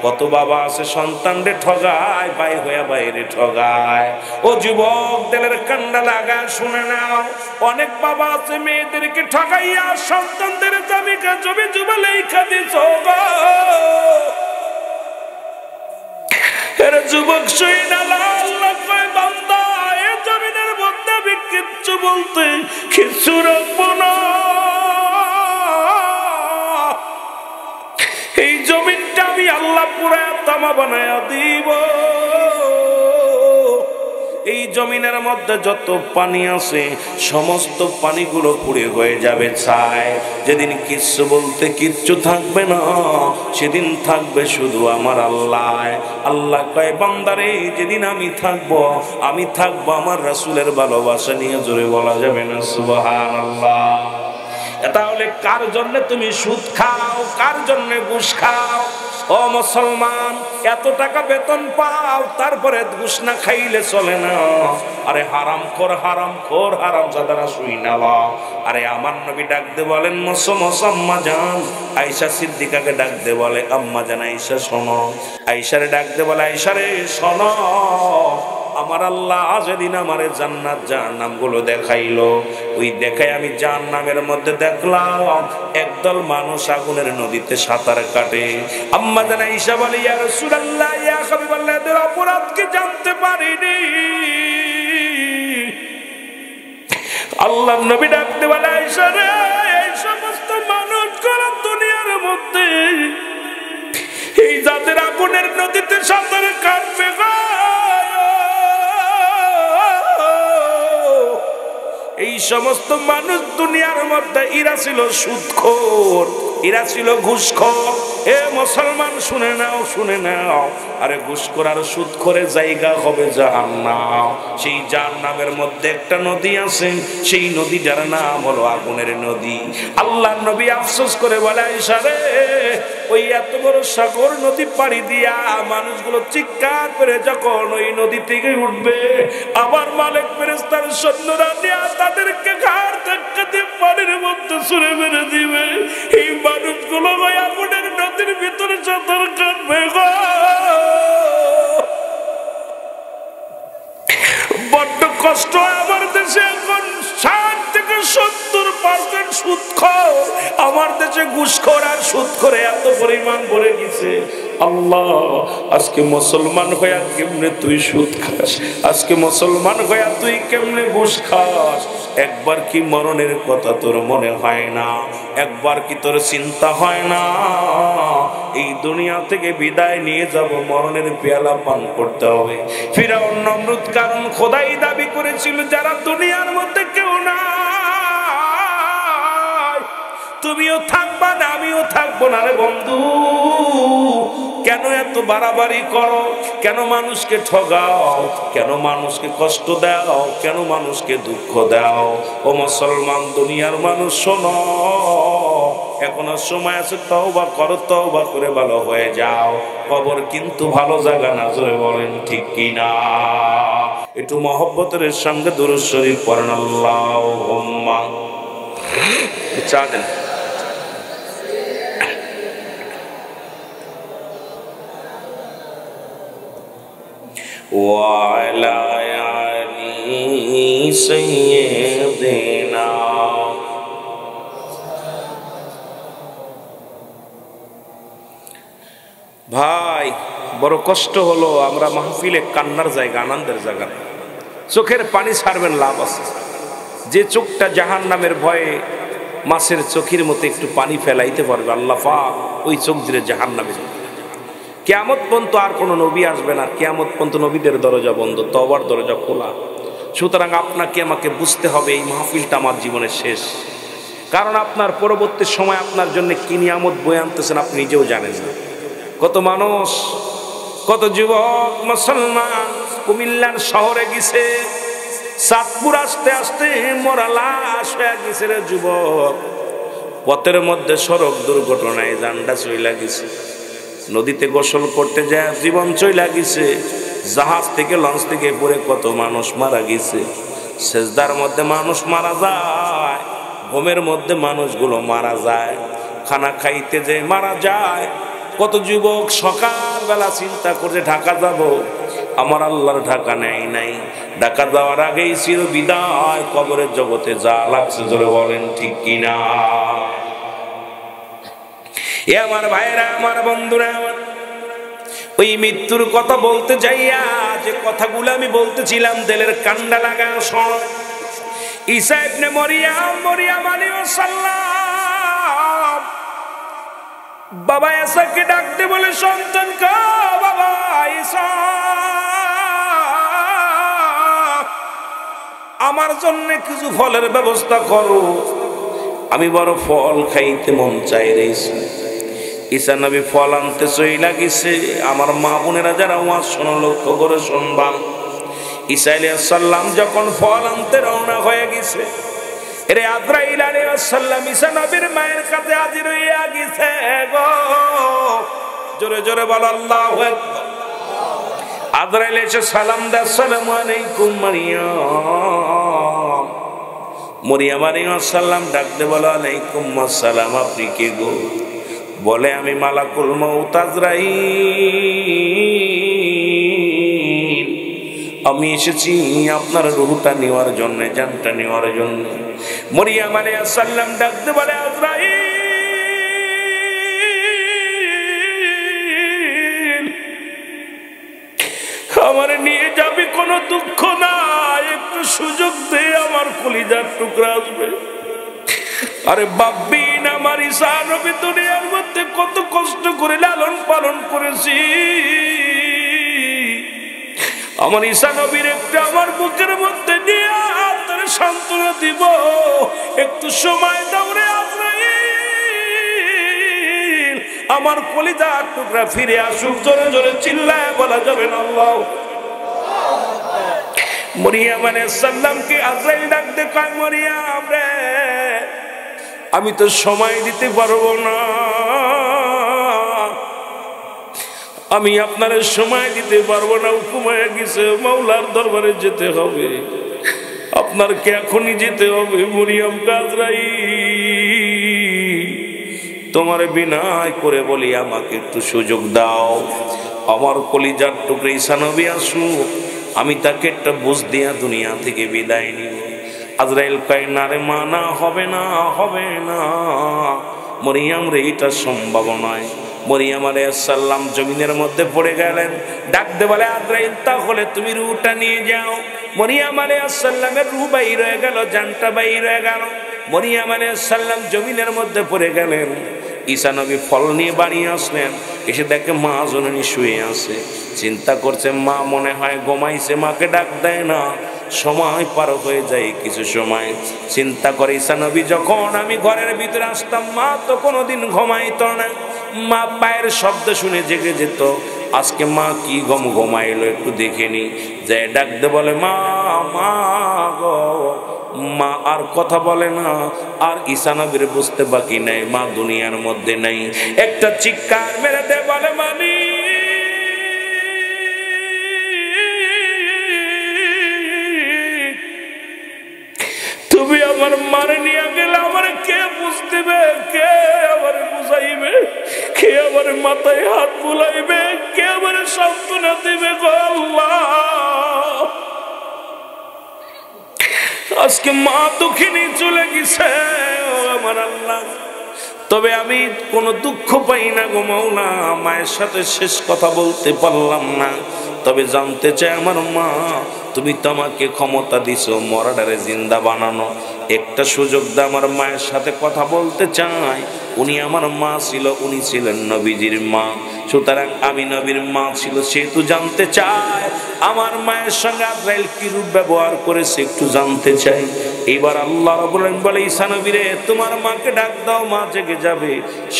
কত বাবা আছে সন্তানরে ঠগায়, বাই হইয়া বাইরে ঠগায়। ও যুবক, দিলের কান্না লাগা শুনে নাও। অনেক বাবা আছে মেয়েদেরকে ঠগাইয়া সন্তানদের জমিকা জমি জুবা লেখা দিছ গো। এর যুবক শুইনা আল্লাহ কয় বান্দা, এ জমিনের মধ্যে আমি কিচ্ছু বলতে কিছু রাখবো না। এই জমিনটা আমি আল্লাহ পুরা তামা বানায়া দিব। এই জমিনের মধ্যে যত পানি আছে সমস্ত পানিগুলো পুড়ে হয়ে যাবে ছাই। যেদিন কিচ্ছু বলতে কিচ্ছু থাকবে না, সেদিন থাকবে শুধু আমার আল্লাহ। আল্লাহ কয় বান্দারে, যেদিন আমি থাকবো আমার রাসূলের ভালোবাসা নিয়ে। জোরে বলা যাবে না সুবহানাল্লাহ? তাহলে কার জন্য তুমি সুদ খাও, কার জন্য ঘুষ খাও? ও মুসলমান, এত টাকা বেতন পাও, তারপরে ঘুষ না খাইলে চলে না। আরে হারামখোর হারামজাদারা শুই না। আরে আমার নবী ডাকতে বলেন আম্মা জান আয়েশা সিদ্দিকাকে ডাকতে বলে আম্মা জান আয়েশা শোনো। আয়েশারে ডাকতে বলে আয়েশা রে শোনো, আমার আল্লাহ যেদিন আমারে জান্নাত জাহান্নাম গুলো দেখাইলো, ওই দেখায় আমি জাহান্নামের মধ্যে দেখলাম একদল মানুষ আগুনের নদীতে সাঁতার কাটে। আম্মা জান আয়েশা বলে ইয়া রাসূলুল্লাহ, ইয়া হাবিবাল্লাহ, এদের অপরাধ কি জানতে পারিনি। আল্লাহর নবী ডাকতে বলে আয়েশা রে, এই সমস্ত মানুষগুলো দুনিয়ার মধ্যে এই যাদের আগুনের নদীতে সাঁতার কাটবে, এই সমস্ত মানুষ দুনিয়ার মধ্যে এরা ছিল সুদখোর, এরা ছিল ঘুষখোর। এ মুসলমান শুনে নাও, শুনে নাও। আরে ঘুষখোর আর সুদখোরের জায়গা হবে জাহান্নাম। সেই জাহান্নামের মধ্যে একটা নদী আছে, সেই নদীটার নাম হলো আগুনের নদী। আল্লাহর নবী আফসোস করে বলে আয়েশা রে, ওই এত বড় সাগর নদী পাড়ি দিয়া মানুষগুলো চিৎকার করে যখন ওই নদী থেকে উঠবে, আবার মালিক ফেরেশতার সৈন্যরা নিয়ে তাদেরকে ঘাড় ধাক্কা দিয়ে পানির মধ্যে ছুঁড়ে মেরে দিবে। এই মানুষগুলো ওই আগুনের নদীর ভিতরে সাঁতার কাটবে গো। বড্ড কষ্ট আমার দেশে এখন 60 থেকে 70% সুদখোর। আমার দেশে ঘুষখোর আর সুদখোর এত পরিমাণ ভরে গেছে। আল্লাহ, আজকে মুসলমান হইয়া কেমনে তুই সুদ খাস? আজকে মুসলমান হইয়া তুই কেমনে ঘুষ খাস? একবার কি মরণের কথা তোর মনে হয় না? একবার কি তোর চিন্তা হয় না এই দুনিয়া থেকে বিদায় নিয়ে যাব, মরণের পেয়ালা পান করতে হবে? ফিরাউন নমরুদ কারণ খোদাই দাবি করেছিল যারা দুনিয়ার মধ্যে কেউ না, তুমিও থাকবা না আমিও থাকবো না। রে বন্ধু, কেন এত বাড়াবাড়ি করো? কেন মানুষকে ঠগাও? কেন মানুষকে কষ্ট দাও? কেন মানুষকে দুঃখ দাও? ও মুসলমান দুনিয়ার মানুষ শোনো, এখনো সময় আছে, তওবা করো, তওবা করে ভালো হয়ে যাও। কবর কিন্তু ভালো জায়গা না, জোরে বলেন ঠিক কিনা? একটু মহব্বতের সঙ্গে দুরূদ শরীফ পড়েন। আল্লাহুম্মা চা দেন। ওয়ালা আলি সাইয়্যিদিনা। ভাই বড় কষ্ট হলো, আমরা মাহফিলে কান্নার জায়গা, আনন্দের জায়গা, চোখের পানি ছাড়বেন, লাভ আছে। যে চোখটা জাহান্নামের ভয়ে মাছের চোখের মতো একটু পানি ফেলাইতে পারবে, আল্লাহ পাক ওই চোখ দিলে জাহান্নামে যাবে। কিয়ামত পর্যন্ত আর কোনো নবী আসবে না, কিয়ামত পর্যন্ত নবীদের দরজা বন্ধ, তওবার দরজা খোলা। সুতরাং আপনাকে আমাকে বুঝতে হবে এই মাহফিলটা আমার জীবনের শেষ, কারণ আপনার পরবর্তী সময় আপনার জন্য কি নিয়ামত বয়ে আনতেছেন আপনি নিজেও জানেন না। কত মানুষ, কত যুবক মুসলমান কুমিল্লার শহরে গেছে, চাঁদপুর আসতে আসতে মরা লাশ হয়ে গেছে রে যুবক। পথের মধ্যে সড়ক দুর্ঘটনায় জানটা চইলা গেছে, নদীতে গোসল করতে যায় জীবন চইলা গেছে, জাহাজ থেকে লঞ্চ থেকে পড়ে কত মানুষ মারা গেছে। সেজদার মধ্যে মানুষ মারা যায়, ঘুমের মধ্যে মানুষগুলো মারা যায়, খানা খাইতে যে মারা যায়। কত যুবক সকালবেলা চিন্তা করছে ঢাকা যাব, আমার আল্লাহর ঢাকা নেয় নাই, ঢাকা যাওয়ার আগেই ছিল বিদায়, কবরের জগতে যা লাগছে জোরে বলেন ঠিক কিনা। এ আমার ভাইরা, আমার বন্ধুরা, আমার ওই মৃত্যুর কথা বলতে যাইয়া যে কথাগুলো আমি বলতেছিলাম দিলের কান্ডা লাগা শোন। ঈসা ইবনে মরিয়ম আলাইহিস সালাম বাবা ঈসাকে ডাকতে বলে, সন্তান কা বাবা ঈসা, আমার জন্য কিছু ফলের ব্যবস্থা করো, আমি বড় ফল খাইতে মন চাই রে। ঈসা নবী ফল আনতে চইলা গেছে। আমার মা বোনেরা যারা ওয়াজ শোনো লক্ষ্য করে শুনবান, ঈসা আলাইহিস সালাম যখন ফল আনতে রওনা হয়ে গেছে, এরে আজরাইল আলাইহিস সালাম ঈসা নবীর মায়ের কাছে হাজির হইয়া গেছে গো। জোরে জোরে বল আল্লাহু আকবার। আজরাইল এসে সালাম দেয়, আসসালামু আলাইকুম মারিয়াম। মরিয়ম আলাইহিস সালাম ডাকতে বলে, আলাইকুম আসসালাম, আপনি কে গো? বলে, আমি মালাকুল মউত আজরাইল, আমি এসেছি আপনার রূহটা নেওয়ার জন্য, জানটা নেওয়ার জন্য। মরিয়ম আলাইহিস সালাম ডাকতে বলে, আজরাইল, আমার নিয়ে যাবি, কোনো দুঃখ নাই, একটু সুযোগ দে, আমার কলিজার টুকরা আসবে। আরে বাব্বিন, আমার ঈসা নবী দুনিয়ার মধ্যে কত কষ্ট করে লালন পালন করেছি, আমার ঈসা নবীর একটু আমার বুকের মধ্যে নিয়ে আপনার সান্ত্বনা দিব, একটু সময় দাও রে আজরাইল, আমার কলিজার টুকরা ফিরে আসুক। জোরে জোরে চিল্লায় বলা যাবে না আল্লাহ। মরিয়ম আলাইহিস সালামকে আজরাইল ডাকতে কয়, মরিয়ম রে, আমি তো সময় দিতে পারবো না, আমি আপনার সময় দিতে পারবো না, হুকুম হয়ে গেছে, মাওলার দরবারে যেতে হবে, আপনার কে এখনই যেতে হবে। মরিয়ম আজরাইল, তোমার বিনয় করে বলি আমাকে একটু সুযোগ দাও, আমার কলিজার টুকরা ঈসা নবী আসুক, আমি তাকে একটা বুঝ দিয়া দুনিয়া থেকে বিদায় নিব। আজরাইল কয়, না রে মা, না, হবে না, হবে না, মরিয়ম রে, এটা সম্ভব নয়। মরিয়ম আলাইহিস সালাম জমিনের মধ্যে পড়ে গেলেন, ডাকতে বলে, আজরাইল, তাহলে তুমি রূহটা নিয়ে যাও। মরিয়ম আলাইহিস সালামের রূহ বাইর হয়ে গেল, জানটা বাইর হয়ে গেল। মরিয়ম আলাইহিস সালাম জমিনের মধ্যে পড়ে গেলেন। ঈসা নবী ফল নিয়ে বাড়ি আসলেন, এসে দেখে মা জননী শুয়ে আছে। চিন্তা করছে মা মনে হয় ঘুমাইছে, মাকে ডাক দেয় না, সময় পার হয়ে যায় কিছু সময়। চিন্তা করে ঈসা নবী, যখন আমি ঘরের ভিতরে আসতাম মা তো কোনোদিন ঘুমাইতো না, মা পায়ের শব্দ শুনে জেগে যেত। আজকে মা কি ঘুমাইলো একটু দেখে নি, যে ডাকতে বলে, মা, মা গো। মা আর কথা বলে না, আর ঈসা নবীর বুঝতে বাকি নাই মা দুনিয়ার মধ্যে নাই। একটা চিৎকার মেরে দে, বলে, মানি তুমি আমার মারে নিয়ে গেলে আমার আমার মাথায় হাত বুলাইবে, কে আমার সান্ত্বনা দিবে গো আল্লাহ। আজকে মা দুঃখিনী চলে গেছে ও আমার আল্লাহ, তবে আমি কোনো দুঃখ পাই না গো মাওলা। মায়ের সাথে শেষ কথা বলতে পারলাম না, তবে জানতে চাই আমার মা, তুমি তো আমাকে ক্ষমতা দিছো মরাডারে জিন্দা বানানো, একটা সুযোগ দা আমার মায়ের সাথে কথা বলতে চাই। উনি আমার মা ছিল, উনি ছিলেন নবীজির মা, সুতরাং আমি নবীর মা ছিল সেহেতু জানতে চাই আমার মায়ের সঙ্গে আজরাইল কি রূপ ব্যবহার করেছে একটু জানতে চাই। এবার আল্লাহ রাব্বুল আলামিন বলে, ঈসা নবীরে তোমার মাকে ডাক দাও, মা জেগে যাবে।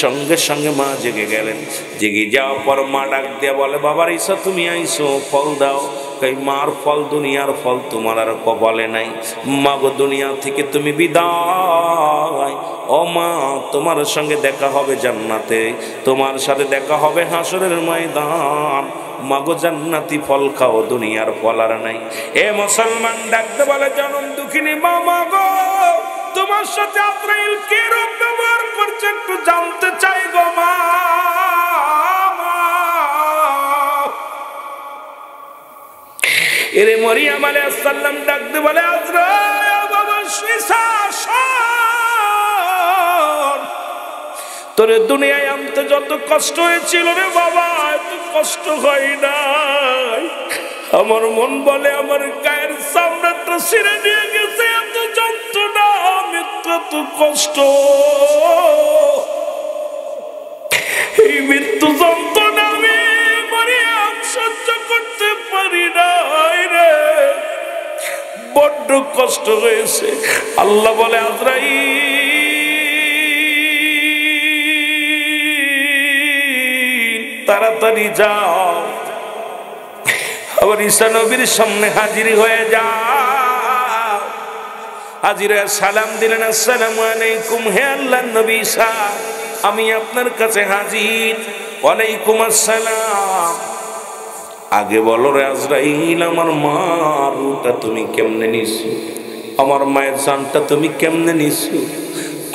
সঙ্গে সঙ্গে মা জেগে গেলেন। জেগে যাওয়ার পর মা ডাক দিয়ে বলে, বাবার ঈসা তুমি আইসো, ফল দাও। কই মার ফল দুনিয়ার ফল তোমার আর কপালে নাই, মা গো দুনিয়া থেকে তুমি বিদায়। ও মা তোমার সঙ্গে দেখা হবে জান্নাতে, তোমার সাথে দেখা হবে হাসরের ময়দান। মাগো জান্নাতি ফল খাও, দুনিয়ার ফল আর নাই। এ মুসলমান ডাকতে বলে, জনম দুঃখিনী মা, মা গো তোমার সাথে আজরাইল কি রূপ ব্যবহার করছে একটু জানতে চাই গো মা। এরে মরিয়ম আলাইহিস সালাম ডাকতে বলে, আজরাইল বাবা ঈসা তোরে দুনিয়ায় আনতে যত কষ্ট হয়েছিল রে বাবা, এত কষ্ট হয় নাই। আমার মন বলে আমার গায়ের চামড়াটা ছিঁড়ে নিয়ে গেছে, এত যন্ত্রণা, মৃত্যু এত কষ্ট, এই মৃত্যু যন্ত্রণা আমি মরিয়ম সহ্য করতে পারি নাই রে, বড্ড কষ্ট হয়েছে। আল্লাহ বলে, আজরাইল তাড়াতাড়ি যাও, আবার ঈসা নবীর সামনে হাজির হয়ে যাও। হাজির হয়ে সালাম দিলেন, আসসালামু আলাইকুম, হে আল্লাহর নবী ঈসা আমি আপনার কাছে হাজির। ওয়ালাইকুম আসসালাম। আগে বলো রে আজরাইল, আমার মার রূহটা তুমি কেমনে নিছো, আমার মায়ের জানটা তুমি কেমনে নিছো?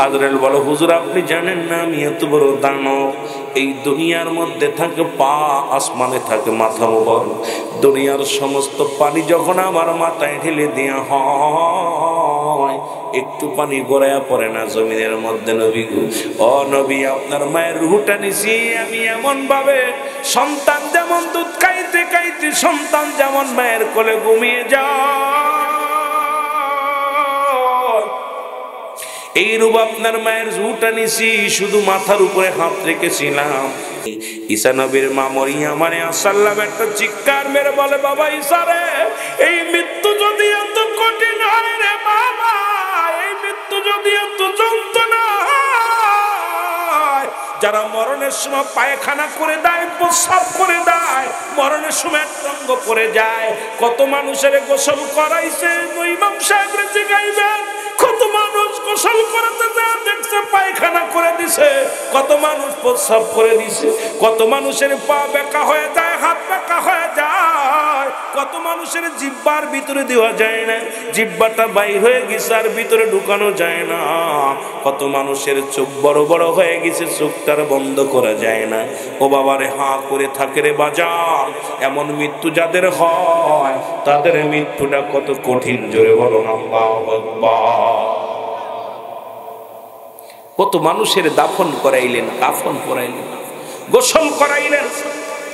আজরাইল বলো, হুজুর আপনি জানেন না আমি এত বড় দানব, এই দুনিয়ার মধ্যে থাকে পা, আসমানে থাকে মাথা মোবারক। দুনিয়ার সমস্ত পানি যখন আমার মাথায় ঢেলে দেয়া হয়, একটু পানি গড়াইয়া পড়ে না জমিনের মধ্যে। নবী গো, ও নবী আপনার মায়ের রূহটা নিছি আমি এমন ভাবে, সন্তান যেমন দুধ খাইতে খাইতে সন্তান যেমন মায়ের কোলে ঘুমিয়ে যায়, এই রূপ আপনার মায়ের রূহটা নিছি, শুধু মাথার উপরে হাত রেখেছিলাম। ঈসা নবীর মা মরিয়ম আলাইহিস সালাম একটা চিৎকার মেরে বলে, বাবা ঈসা রে, এই মৃত্যু যদি এত কঠিন হয় রে বাবা, এই মৃত্যু যদি এত যন্ত্রণা হয়, যারা মরণের সময় পায়খানা করে দেয়, প্রস্রাব করে দেয়, মরণের সময় অঙ্গ পড়ে যায়, কত মানুষের গোসল করাইছে ইমাম সাহেবরে জিগাইবেন, কত মানুষ গোসল করতে যায় দেখছে পায়খানা করে দিছে, কত মানুষ প্রস্রাব করে দিছে, কত মানুষের পা বেঁকা হয়ে যায়, হাত বেঁকা হয়ে যায়, কত মানুষের জিহ্বার ভিতরে দেওয়া যায় না, জিহ্বাটা বাইর হয়ে গেছে আর ভিতরে ঢুকানো যায় না, কত মানুষের চোখ বড় বড় হয়ে গেছে, চোখটার বন্ধ করা যায় না। ও বাবারে হাঁ করে থাকে রে বাজার। এমন মৃত্যু যাদের হয় তাদের মৃত্যুটা কত কঠিন, জোরে বলো আল্লাহু আকবার। কত মানুষের দাফন করাইলেন, কাফন পরাইলেন, গোসল করাইলেন।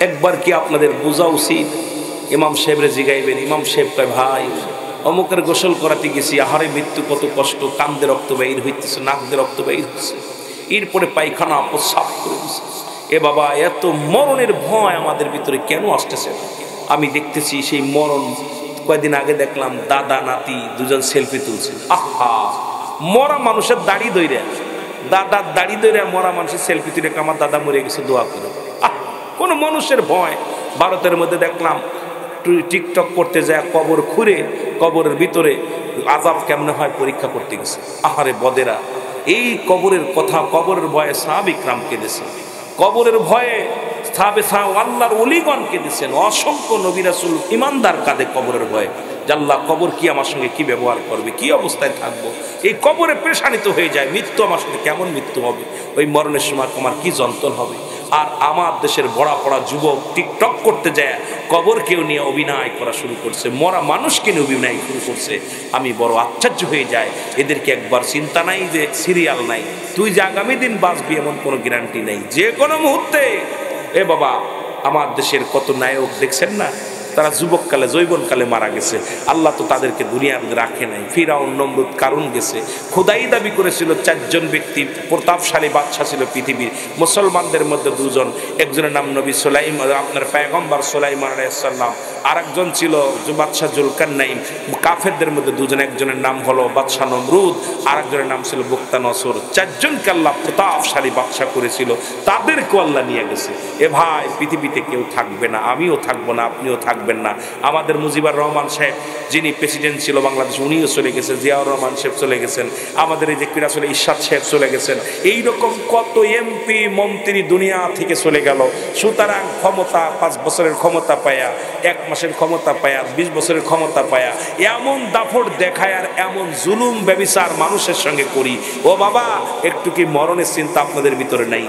একবার কি আপনাদের বোঝা উচিত? ইমাম সাহেবরে জিগাইবেন, ইমাম সাহেব কয়, ভাই অমুকের গোসল করাতে গেছি, আহারে মৃত্যু কত কষ্ট, কান্দে রক্ত বাইর হইতেছে, নাক দিয়ে রক্ত বাইর হচ্ছে, এরপরে পায়খানা প্রস্রাব করে দিচ্ছে। এ বাবা, এত মরণের ভয় আমাদের ভিতরে কেন আসতেছে? আমি দেখতেছি সেই মরণ। কয়েকদিন আগে দেখলাম দাদা নাতি দুজন সেলফি তুলছে। আহা, মরা মানুষের দাড়ি দইরে, দাদার দাড়ি দইরে মরা মানুষের সেলফি তুলে, আমার দাদা মরে গেছে দোয়া করে। আহ, কোন মানুষের ভয়? ভারতের মধ্যে দেখলাম টিকটক করতে যায়, কবর খুঁড়ে কবরের ভিতরে আযাব কেমনে হয় পরীক্ষা করতে গেছে। আহারে বদেরা, এই কবরের কথা, কবরের ভয়ে সাহাবা ইকরাম কেঁদেছে, কবরের ভয়ে আল্লাহর ওলিগণ কেঁদেছেন, অসংখ্য নবী রাসূল ইমানদার কাঁদে কবরের ভয়ে, আল্লাহ কবর কি আমার সঙ্গে কি ব্যবহার করবে, কি অবস্থায় থাকবো, এই কবরে পেরেশানিত হয়ে যায়, মৃত্যু আমার সঙ্গে কেমন মৃত্যু হবে, ওই মরণের সময় তোমার কি যন্ত্রণা হবে। আর আমার দেশের বড়া পড়া যুবক টিকটক করতে যায় কবরকেও নিয়ে অভিনয় করা শুরু করছে, মরা মানুষকে নিয়ে অভিনয় শুরু করছে। আমি বড় আশ্চর্য হয়ে যায়, এদেরকে একবার চিন্তা নাই যে সিরিয়াল নাই, তুই যে আগামী দিন বাঁচবি এমন কোনো গ্যারান্টি নেই, যে কোনো মুহূর্তে। এ বাবা, আমার দেশের কত নায়ক দেখছেন না, তারা যুবককালে যৌবনকালে মারা গেছে। আল্লাহ তো তাদেরকে দুনিয়ার রাখে নাই। ফিরাউন, নমরুদ, কারুন গেছে। খোদাই দাবি করেছিল 4 জন ব্যক্তি প্রতাপশালী বাদশা ছিল পৃথিবীর। মুসলমানদের মধ্যে 2 জন, একজনের নাম নবী সুলাইমান, আপনার পয়গম্বর সুলাইমান আলাইহিস সালাম, আর একজন ছিল বাদশা জুলকারনাইন। কাফেরদের মধ্যে 2 জন, একজনের নাম হলো বাদশা নমরুদ, আর একজনের নাম ছিল বুখতানসর। 4 জনকে আল্লাহ প্রতাপশালী বাদশা করেছিল, তাদেরকে আল্লাহ নিয়ে গেছে। এ ভাই, পৃথিবীতে কেউ থাকবে না, আমিও থাকবো না, আপনিও থাকবেন না। আমাদের মুজিবুর রহমান সাহেব যিনি প্রেসিডেন্ট ছিল বাংলাদেশ, উনিও চলে গেছেন। জিয়াউর রহমান সাহেব চলে গেছেন। আমাদের এই যে ক্রীড়া ছিল ইরশাদ সাহেব চলে গেছেন। এইরকম কত এমপি মন্ত্রী দুনিয়া থেকে চলে গেল। সুতরাং ক্ষমতা 5 বছরের ক্ষমতা পায়া, 1 মাসের ক্ষমতা পায়া, 20 বছরের ক্ষমতা পায়া এমন দাপট দেখায় আর এমন জুলুম ব্যভিচার মানুষের সঙ্গে করি, ও বাবা, একটু কি মরণের চিন্তা আপনাদের ভিতরে নাই?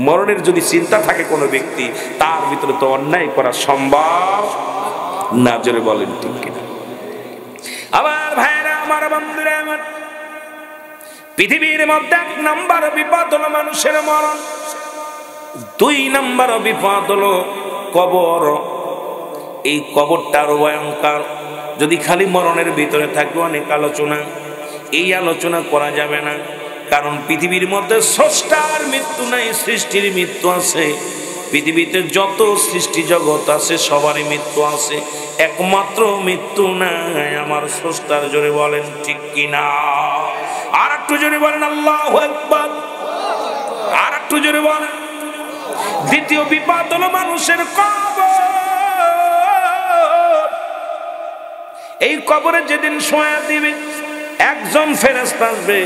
মরণের যদি চিন্তা থাকে কোনো ব্যক্তি, তার ভিতরে তো অন্যায় করা সম্ভব না। জোরে বলেন ঠিক কিনা? আমার ভাইরা, আমার বন্ধুরা আমার, পৃথিবীর মধ্যে 1 নাম্বার বিপদ হলো মানুষের মরণ, 2 নাম্বার বিপদ হলো কবর। এই কবরটা আরো ভয়ঙ্কর। যদি খালি মরণের ভিতরে থাকবে অনেক আলোচনা, এই আলোচনা করা যাবে না। কারণ পৃথিবীর মধ্যে স্রষ্টার মৃত্যু নাই, সৃষ্টির মৃত্যু আছে। পৃথিবীতে যত সৃষ্টি জগৎ আছে সবারই মৃত্যু আছে, একমাত্র মৃত্যু নাই আমার স্রষ্টার। জোরে বলেন ঠিক কিনা? আর একটু জোরে বলেন আল্লাহু আকবার। আর একটু জোরে বলেন। দ্বিতীয় বিপদ হলো মানুষের কবর। এই কবরে যেদিন শোয়া দিবে, একজন ফেরেশতা আসবে,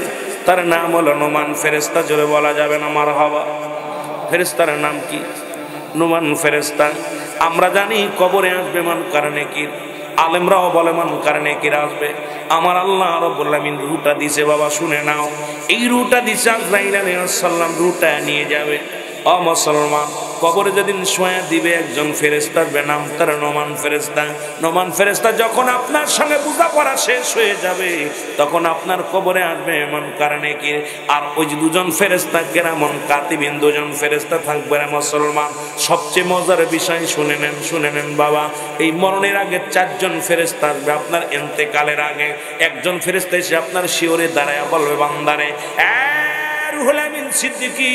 তার নাম হলো নোমান ফেরেশতা। জোরে বলা যাবে না মারহাবা? ফেরেশতার নাম কি? নোমান ফেরেশতা। আমরা জানি কবরে আসবে মুনকার নাকির, আলেমরাও বলে মুনকার নাকির আসবে। আমার আল্লাহ রাব্বুল আলামিন রুটা দিছে, বাবা শুনে নাও। এই রুটা দিছে আজরাইল আলাইহিস সালাম, রুটা নিয়ে যাবে। ও মুসলমান, কবরে যেদিন শোয়া দিবে একজন ফেরেশতা আসবে, নাম তার নোমান ফেরেশতা। নোমান ফেরেশতা যখন আপনার সঙ্গে বোঝাপড়া শেষ হয়ে যাবে, তখন আপনার কবরে আসবে মুনকার নাকির। আর ওই যে 2 জন ফেরেশতা কেরামন কাতিবিন, 2 জন ফেরেশতা থাকবে। মুসলমান, সবচেয়ে মজার বিষয় শুনে নেন, শুনে নেন বাবা। এই মরণের আগে 4 জন ফেরেশতা আসবে। আপনার ইন্তেকালের আগে একজন ফেরেশতা এসে আপনার শিওরে দাঁড়ায় বলবে, বান্দারে, রুহুল আমিন সিদ্দিকী,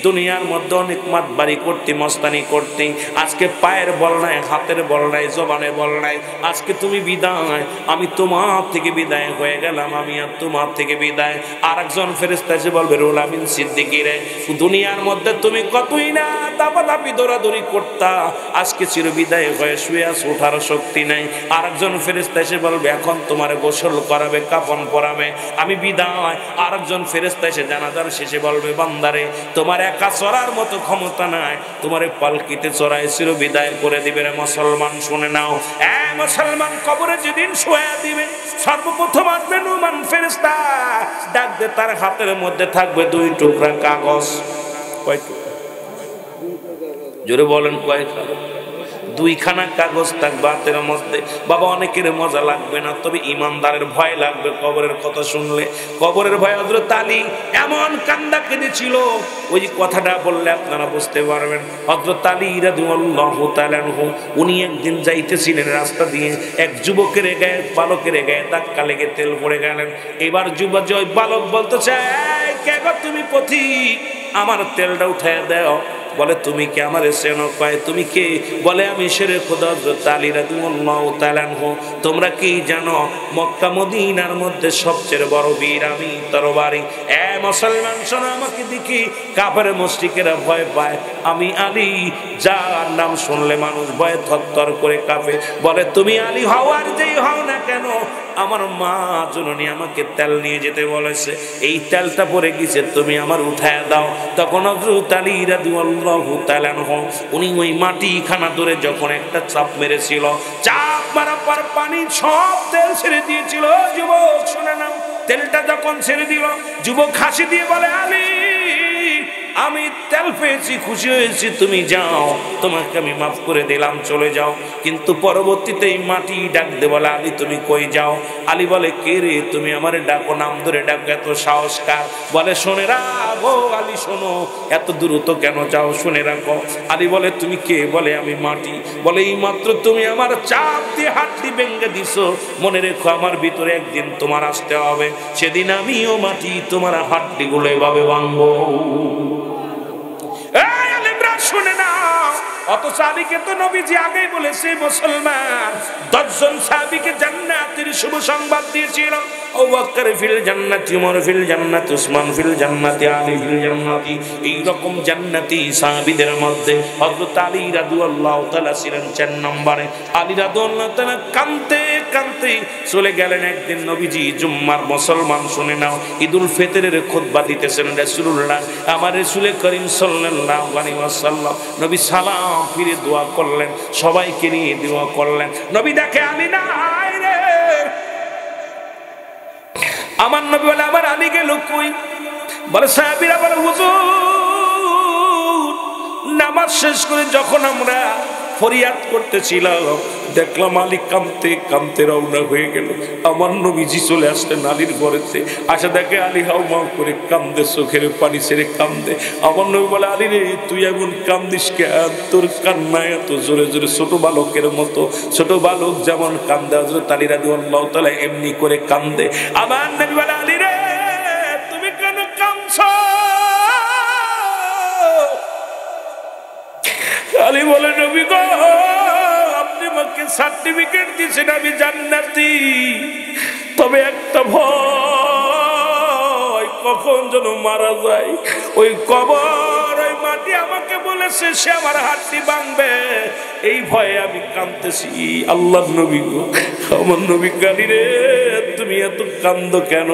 দুনিয়ার মধ্যে অনেক মাতবাড়ি করতে, মস্তানি করতে, আজকে পায়ের বল নাই, হাতের বল নাই, জবানের বল নাই, আজকে তুমি বিদায়, আমি তোমার থেকে বিদায় হয়ে গেলাম, আমি আর তোমার থেকে বিদায়। আর একজন ফেরেশতা এসে বলবে, রুহুল আমিন সিদ্দিকী রে, দুনিয়ার মধ্যে তুমি কতই না দাপাদাপি দৌড়াদৌড়ি করতা, আজকে চির বিদায় হয়ে শুয়ে আছো, ওঠার শক্তি নাই। আর একজন ফেরেশতা এসে বলবে, এখন তোমার গোসল করাবে, কাফন পরাবে, আমি বিদায়। আর একজন ফেরেশতা এসে জানাজার শেষে বলবে, বান্দারে, তোমার একা চড়ার মতো ক্ষমতা নাই, তোমার পালকিতে চড়াই চির বিদায় করে দিবে। রে মুসলমান, শুনে নাও, মুসলমান, কবরে যেদিন শোয়া দিবে, সর্বপ্রথম আসবে নোমান ফেরেশতা, ডাক দে, তার হাতের মধ্যে থাকবে 2 টুকরা কাগজ। কয় টুকরা? জোরে বলেন, কয়টা? 2খানা কাগজ থাকবে হাতের মধ্যে। বাবা, অনেকের মজা লাগবে না, তবে ইমানদারের ভয় লাগবে কবরের কথা শুনলে। কবরের ভয় হযরত আলী এমন কান্দা কেঁদেছিল, ওই যে কথাটা বললে আপনারা বুঝতে পারবেন। হযরত আলী রাদিয়াল্লাহু তাআলা আনহু, উনি একদিন যাইতেছিলেন রাস্তা দিয়ে, এক যুবকের গায়ে, বালকের গায়ে ধাক্কা লেগে তেল পড়ে গেলেন। এবার যুবক, ওই বালক বলতেছে, এই কে গো তুমি পথিক, আমার তেলটা উঠায় দাও। বলে, তুমি কে, আমার চেনো? কয়, তুমি কে? বলে, আমি শেরে খোদা হযরত আলী রাদিয়াল্লাহু তাআলা আনহু। তোমরা কি জানো, মক্কা মদিনার মধ্যে সবচেয়ে বড় বীর আমি, তরবারি। মুসলমান শোনো, আমাকে দেখি কাফের মুশরিকেরা ভয় পায়, আমি আলী, যার নাম শুনলে মানুষ ভয়ে থরথর করে কাঁপে। বলে, তুমি আলী হও আর যেই হও না কেন, আমার মা জননী আমাকে তেল নিয়ে যেতে বলেছে, এই তেলটা পরে গেছে, তুমি আমার উঠায় দাও। তখন হযরত আলী রাদিয়াল্লাহু তাআলা আনহু, উনি ওই মাটিখানা ধরে যখন একটা চাপ মেরেছিল, চাপ মারার পর পানি সব তেল ছেড়ে দিয়েছিল। যুবক শুনে নাও, তেলটা যখন ছেড়ে দিল, যুবক হাসি দিয়ে বলে, আলী, আমি তেল পেয়েছি, খুশি হয়েছি, তুমি যাও, তোমাকে আমি মাফ করে দিলাম, চলে যাও। কিন্তু পরবর্তীতে এই মাটি ডাকতে বলে, আলী তুমি কই যাও? আলী বলে, কে রে তুমি আমার ডাকো, নাম ধরে ডাকো, এত সাহস কার? বলে, শুনে রাখো আলী, শোনো, এত দ্রুত কেন যাও, শুনে রাখো। আলী বলে, তুমি কে? বলে, আমি মাটি। বলে, এই মাত্র তুমি আমার চাপ দিয়ে হাতটি ভেঙে দিছো, মনে রেখো আমার ভিতরে একদিন তোমার আসতে হবে, সেদিন আমিও মাটি, তোমার হাতটি গুলো এভাবে ভাঙবো। শুনে না, অত সাহাবীকে তো নবীজি আগেই বলেছে মুসলমান 10 জন সাহাবীকে জান্নাতের শুভ সংবাদ দিয়েছিল। আবু বকর ফিল জান্নাতি, উমর ফিল জান্নাতি, উসমান ফিল জান্নাতি, আলী ফিল জান্নাতি। এই রকম জান্নাতি সাহাবীদের মধ্যে হযরত আলী রাদিয়াল্লাহু তাআলা ছিলেন 4 নম্বরে। আলী রাদিয়াল্লাহু তাআলা কাঁদতে কাঁদতে চলে গেলেন। একদিন নবীজি জুম্মার, মুসলমান শুনে নাও, ঈদুল ফিতরের খুতবা দিতেছেন রাসূলুল্লাহ, আমার রাসূল করিম সাল্লাল্লাহু আলাইহি ওয়াসাল্লাম। নবী সালাম ফিরে দোয়া করলেন, সবাইকে নিয়ে দোয়া করলেন। নবী দেখে আলী নাই রে। আমার নবী বলে, আমার আলী গেল কই? বলে, সাহাবীরা বলে, হুজুর নামাজ শেষ করে যখন আমরা ফরিয়াদ করতেছিলাম, দেখলাম আলী কাঁদতে কাঁদতে রওনা হয়ে গেল। আমার নবীজি চলে আসলেন আলীর ঘরেতে, আসা দেখে আলী হাউ মাউ করে কান্দে, চোখের পানি ছেড়ে কান্দে। আমার নবী বলে, আলী রে তুই এমন কান্দিস কেন? তোর কান্নায় এত জোরে জোরে, ছোট বালকের মতো, ছোট বালক যেমন কান্দে হযরত আলী রাদিয়াল্লাহু তাআলা এমনি করে কান্দে। আমার নবী বলে, আলী রে তুমি কেন কাঁদছো? আলী বলে, নবী গো আপনি আমাকে সার্টিফিকেট দিয়েছেন আমি জান্নাতি, তবে একটা ভয়, কখন যেন মারা যায়। ওই কবর, ওই মাটি আমাকে বলেছে সে আমার হাতটি ভাঙবে, এই ভয়ে আমি কাঁদতেছি। আল্লাহর নবী গো, আমার নবী কাঁদি রে তুমি এত কান্দো কেন?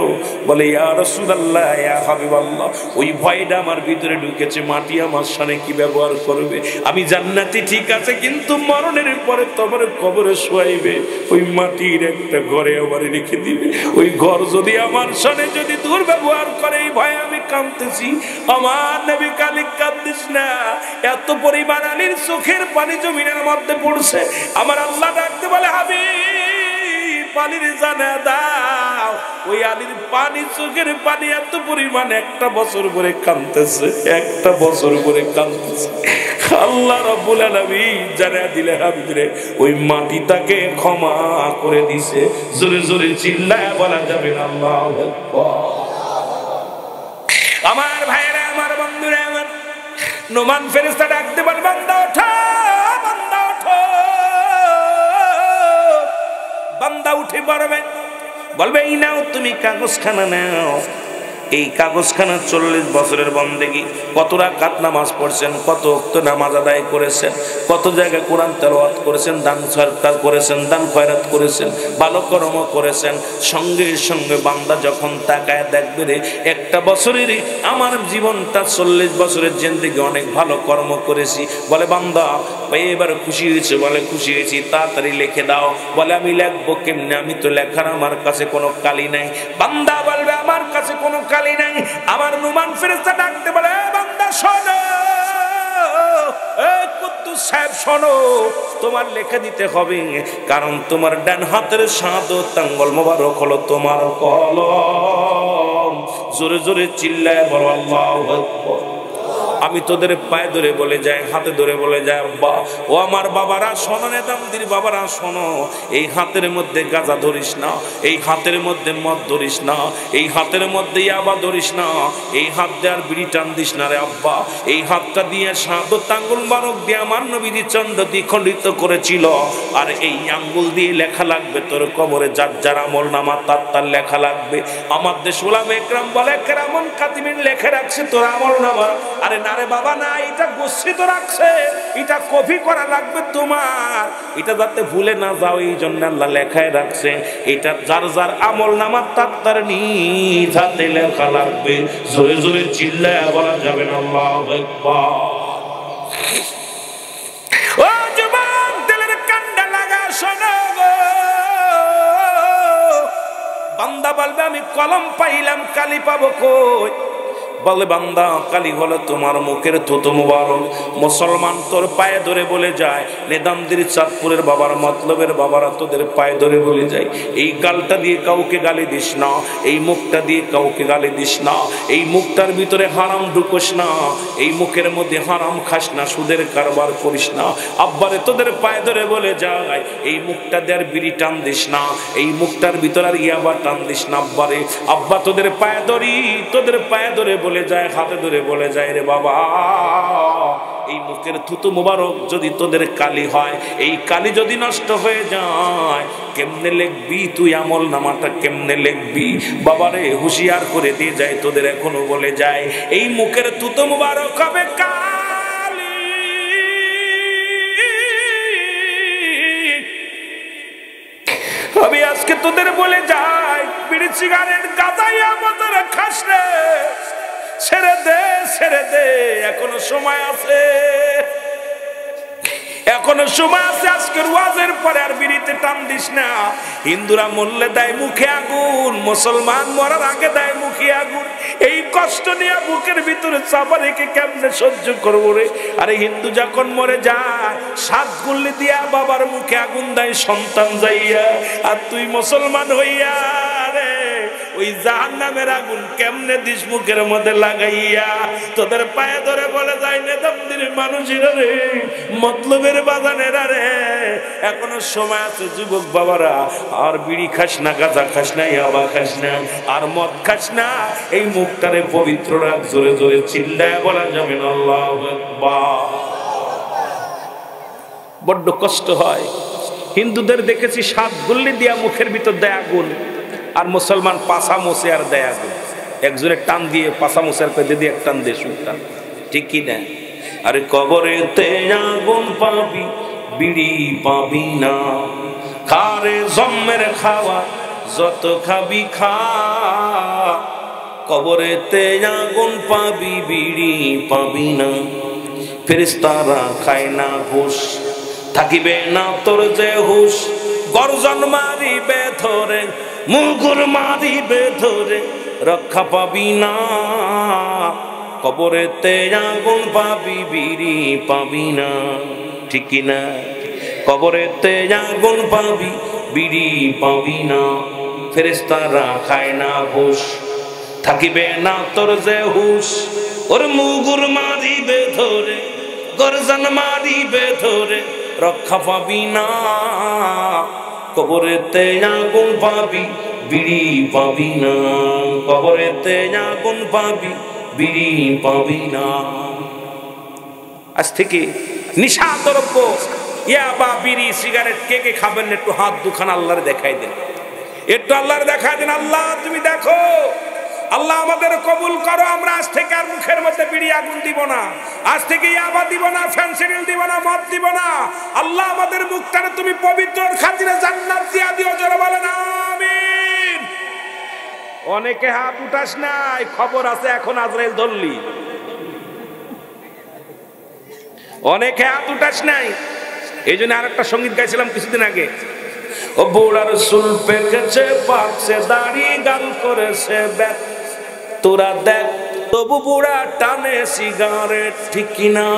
বলে, ইয়া রাসূলুল্লাহ, ইয়া হাবিবাল্লাহ, ওই ভয়টা আমার ভিতরে ঢুকেছে, মাটি আমার সামনে কি ব্যবহার করবে? আমি জান্নাতি ঠিক আছে, কিন্তু মরণের পরে তোমার কবরে শোয়াইবে, ওই মাটির একটা ঘরে আমার রেখে দিবে, ওই ঘর যদি আমার সামনে যদি দুর্ব্যবহার করে, এই ভয়ে আমি কাঁদতেছি। আমার নবী কালি কাঁদিস না, এত পরিমাণ আলীর চোখের পানি জমিনের মধ্যে পড়ছে। আমার আল্লাহ ডাকতে বলে, হাবিব পানির জানা দাও। ওই আলীর পানি, চোখের পানি এত পরিমাণ, একটা বছর পরে কাঁদতেছে, একটা বছর পরে কাঁদতেছে। আল্লাহ রাব্বুল আলামিন জানা দিলে হাবিবরে ওই মাটি তাকে ক্ষমা করে দিছে। জোরে জোরে চিল্লায় বলা যাবে না আল্লাহু আকবার। আমার ভাইরা, আমার বন্ধুরা, আমার নোমান ফেরেশতা ডাকতে বলে, বান্দা ওঠো, বান্দা ওঠো। বান্দা উঠে পড়বে, বলবে, এই নাও তুমি কাগজখানা নাও। এই কাগজখানা 40 বছরের বন্দেগী, কত রাকাত নামাজ পড়ছেন, কত ওয়াক্ত নামাজ আদায় করেছেন, কত জায়গায় কোরআন তেলাওয়াত করেছেন, দান সরকার করেছেন, দান খয়রাত করেছেন, ভালো কর্ম করেছেন। সঙ্গে সঙ্গে বান্দা যখন তাকায় দেখবে রে, একটা বছরের আমার জীবনটা 40 বছরের জিন্দেগি অনেক ভালো কর্ম করেছি। বলে, বান্দা এবার খুশি হয়েছে? বলে, খুশি হয়েছি। তাড়াতাড়ি লিখে দাও। বলে, আমি লিখবো কেমনে? আমি তো লেখার আমার কাছে কোনো কালি নাই। বান্দা বলবে, আমার কাছে কোনো কালি নাই। আমার নুমান ফেরেশতা ডাকতে বলে, বান্দা শোনো, কুদ্দুস সাহেব শোনো, তোমার লেখা দিতে হবে, কারণ তোমার ডান হাতের শাহাদাত আঙ্গুল মোবারক হলো তোমার কলম। জোরে জোরে চিল্লায় বলো আল্লাহু আকবার। আমি তোদের পায়ে ধরে বলে যাই, হাতে ধরে বলে যাই, আব্বা ও আমার বাবারা শোনো, নেতামদির বাবারা শোনো, এই হাতের মধ্যে গাঁজা ধরিস না, এই হাতের মধ্যে মদ ধরিস না, এই হাতের মধ্যে ইয়াবা ধরিস না, এই হাত দিয়ে আর বিড়ি টান দিস না রে আব্বা। এই হাতটা দিয়ে শাহাদাত আঙ্গুল মোবারক দিয়ে আমার নবীজি চন্দ্র দ্বিখণ্ডিত করেছিল, আর এই আঙ্গুল দিয়ে লেখা লাগবে তোর কবরে যার যার আমল নামা, তার তার লেখা লাগবে। আমার দেশ উলামা ইকরাম বলে, কেরামন কাতিবিন লেখে রাখছে তোর আমল নামা। আরে না রে বাবা, না, এটা গচ্ছিত রাখছে, এটা কপি করা লাগবে তোমার, এটা যাতে ভুলে না যাও, এই জন্য আল্লাহ লেখায় রাখছে। এটা যার যার আমল নামা তার তার নিজ হাতে লেখা লাগবে। জোরে জোরে চিল্লায় বলা যাবে না আল্লাহু আকবার। ও যুবক, দিলের কান্ডা লাগা শোনো গো। বান্দা বলবে, আমি কলম পাইলাম, কালি পাবো কই? বলে বান্দা কালি হলো তোমার মুখের থুতু মুবারক। মুসলমান তোর পায়ে ধরে বলে যায়, নেদামদির চাঁদপুরের বাবার মতলবের বাবারা তোদের পায়ে ধরে বলে যায়, এই গালটা দিয়ে কাউকে গালি দিস না, এই মুখটা দিয়ে কাউকে গালি দিস না, এই মুখটার ভিতরে হারাম ঢুকোস না, এই মুখের মধ্যে হারাম খাস না, সুদের কারবার করিস না। আব্বারে তোদের পায়ে ধরে বলে যায়, এই মুখটা দিয়ে আর বিড়ি টান দিস না, এই মুখটার ভিতরে আর ইয়াবা টান দিস না। আব্বারে আব্বা তোদের পায়ে ধরি, তোদের পায়ে ধরে বলে যায়, হাতে ধরে বলে যায়, রে বাবা এই মুখের থুতু মুবারক যদি তোদের কালি হয়, এই কালি যদি নষ্ট হয়ে যায়, কেমনে লিখবি তুই আমল নামাটা, কেমনে লিখবি? বাবারে হুঁশিয়ার করে দিয়ে যায়, তোদের এখনো বলে যায় এই মুখের থুতু মুবারক হবে কালি। আমি আজকে তোদের বলে যাই, বিড়ি সিগারেট গাঁজাই আমাদের খাস রে, ছেড়ে দে ছেড়ে দে, এখনো সময় আছে, এখনো সময় আছে। আজকের ওয়াজের পরে আর বিড়িতে টান দিস না। হিন্দুরা মরলে দেয় মুখে আগুন, মুসলমান মরার আগে দেয় মুখে আগুন। এই কষ্ট নিয়ে বুকের ভিতরে চাপা রেখে কেমনে সহ্য করবো রে? আরে হিন্দু যখন মরে যায়, 7 গুল্লি দিয়া বাবার মুখে আগুন দেয় সন্তান যাইয়া, আর তুই মুসলমান হইয়া রে ওই জাহান্নামের আগুন কেমনে দিস মুখের মধ্যে লাগাইয়া? তোদের পায়ে ধরে বলে যায়, নেতামদির মানুষেরা রে, মতলবের বাজানেরা রে, এখনো সময় আছে যুবক বাবারা। আর বিড়ি খাস না, গাঁজা খাস না, ইয়াবা খাস না, আর মদ খাস না। এই মুখটারে পবিত্র রাখ, জোরে জোরে চিল্লায় বলা যাবে না আল্লাহু আকবার। বড্ড কষ্ট হয়। হিন্দুদের দেখেছি 7 গুল্লি দিয়া মুখের ভিতর দেয় আগুন, আর মুসলমান পাশা মোছে আর দেয় আগুন। একজনের টান দিয়ে পাশা মোছার পেতে দিয়ে এক টান দিয়ে সুখ টান, ঠিক কি না? আরে কবরেতে আগুন পাবি, বিড়ি পাবি না, খারে জম্মের খাওয়া যত খাবি খা। কবরেতে আগুন পাবি, বিড়ি পাবি না, ফেরেশতারা খায় না ঘুষ, থাকিবে না তোর যে হুশ। গর্জন মারিবে ধরে, মুগুর মারিবে ধরে, রক্ষা পাবি না। কবরেতে আগুন পাবি, বিড়ি পাবি না, ঠিক কি না? কবরেতে আগুন পাবি, বিড়ি পাবি না, ফেরেশতারা খায় না ঘুষ, থাকিবে না তোর যে হুশ। ওর মুগুর মারিবে ধরে, গর্জন মারিবে ধরে, রক্ষা পাবি না। কবরেতে আগুন পাবি, বিড়ি পাবি না, কবরেতে আগুন পাবি, বিড়ি পাবি না। আজ থেকে নিশা দ্রব্য, ইয়াবা, বিড়ি, সিগারেট কে কে খাবেন একটু হাত দুখান আল্লাহর দেখাই দেন, একটু আল্লাহর দেখাই দেন। আল্লাহ তুমি দেখো, আল্লাহ আমাদের কবুল করো। আমরা আজ থেকে আর মুখের মধ্যে বিড়ি আগুন দিব না, আজ থেকে ইয়াবা দিব না, ফেন্সিডিল দিব না, মদ দিব না। আল্লাহ আমাদের মুখটারে তুমি পবিত্র খাতিরে জান্নাত দিয়া দিও, জোরে বলেন আমিন। অনেকে হাত উঠাস নাই, খবর আছে এখন আজরাইল ধরলি। অনেকে হাত উঠাস নাই, এই জন্য আরেকটা সঙ্গীত গাইছিলাম কিছুদিন আগে। ও বুড়ার চুল পেকেছে, পাকছে দাড়ি, গাল করেছে ব্যাক, তোরা দেখ তবু বুড়া টানে সিগারেট, ঠিক কিনা?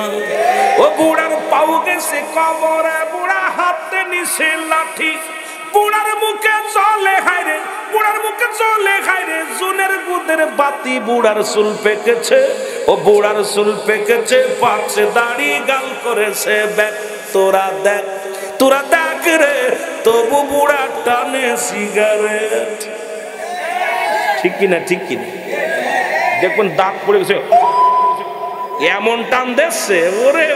ও বুড়ার পাও গেছে কবরে, বুড়া হাতে নিছে লাঠি, বুড়ার মুখে চলে হায়রে, বুড়ার মুখে চলে হায়রে জুনের গুদের বাতি। বুড়ার চুল পেকেছে, ও বুড়ার চুল পেকেছে, পাকছে দাড়ি, গাল করেছে ব্যাক, তোরা দেখ, তোরা দেখ রে তবু বুড়া টানে সিগারেট, ঠিক কিনা? ঠিক কিনা? দেখুন দাঁত পড়ে গেছে, এমন টান দেখছে। ওরে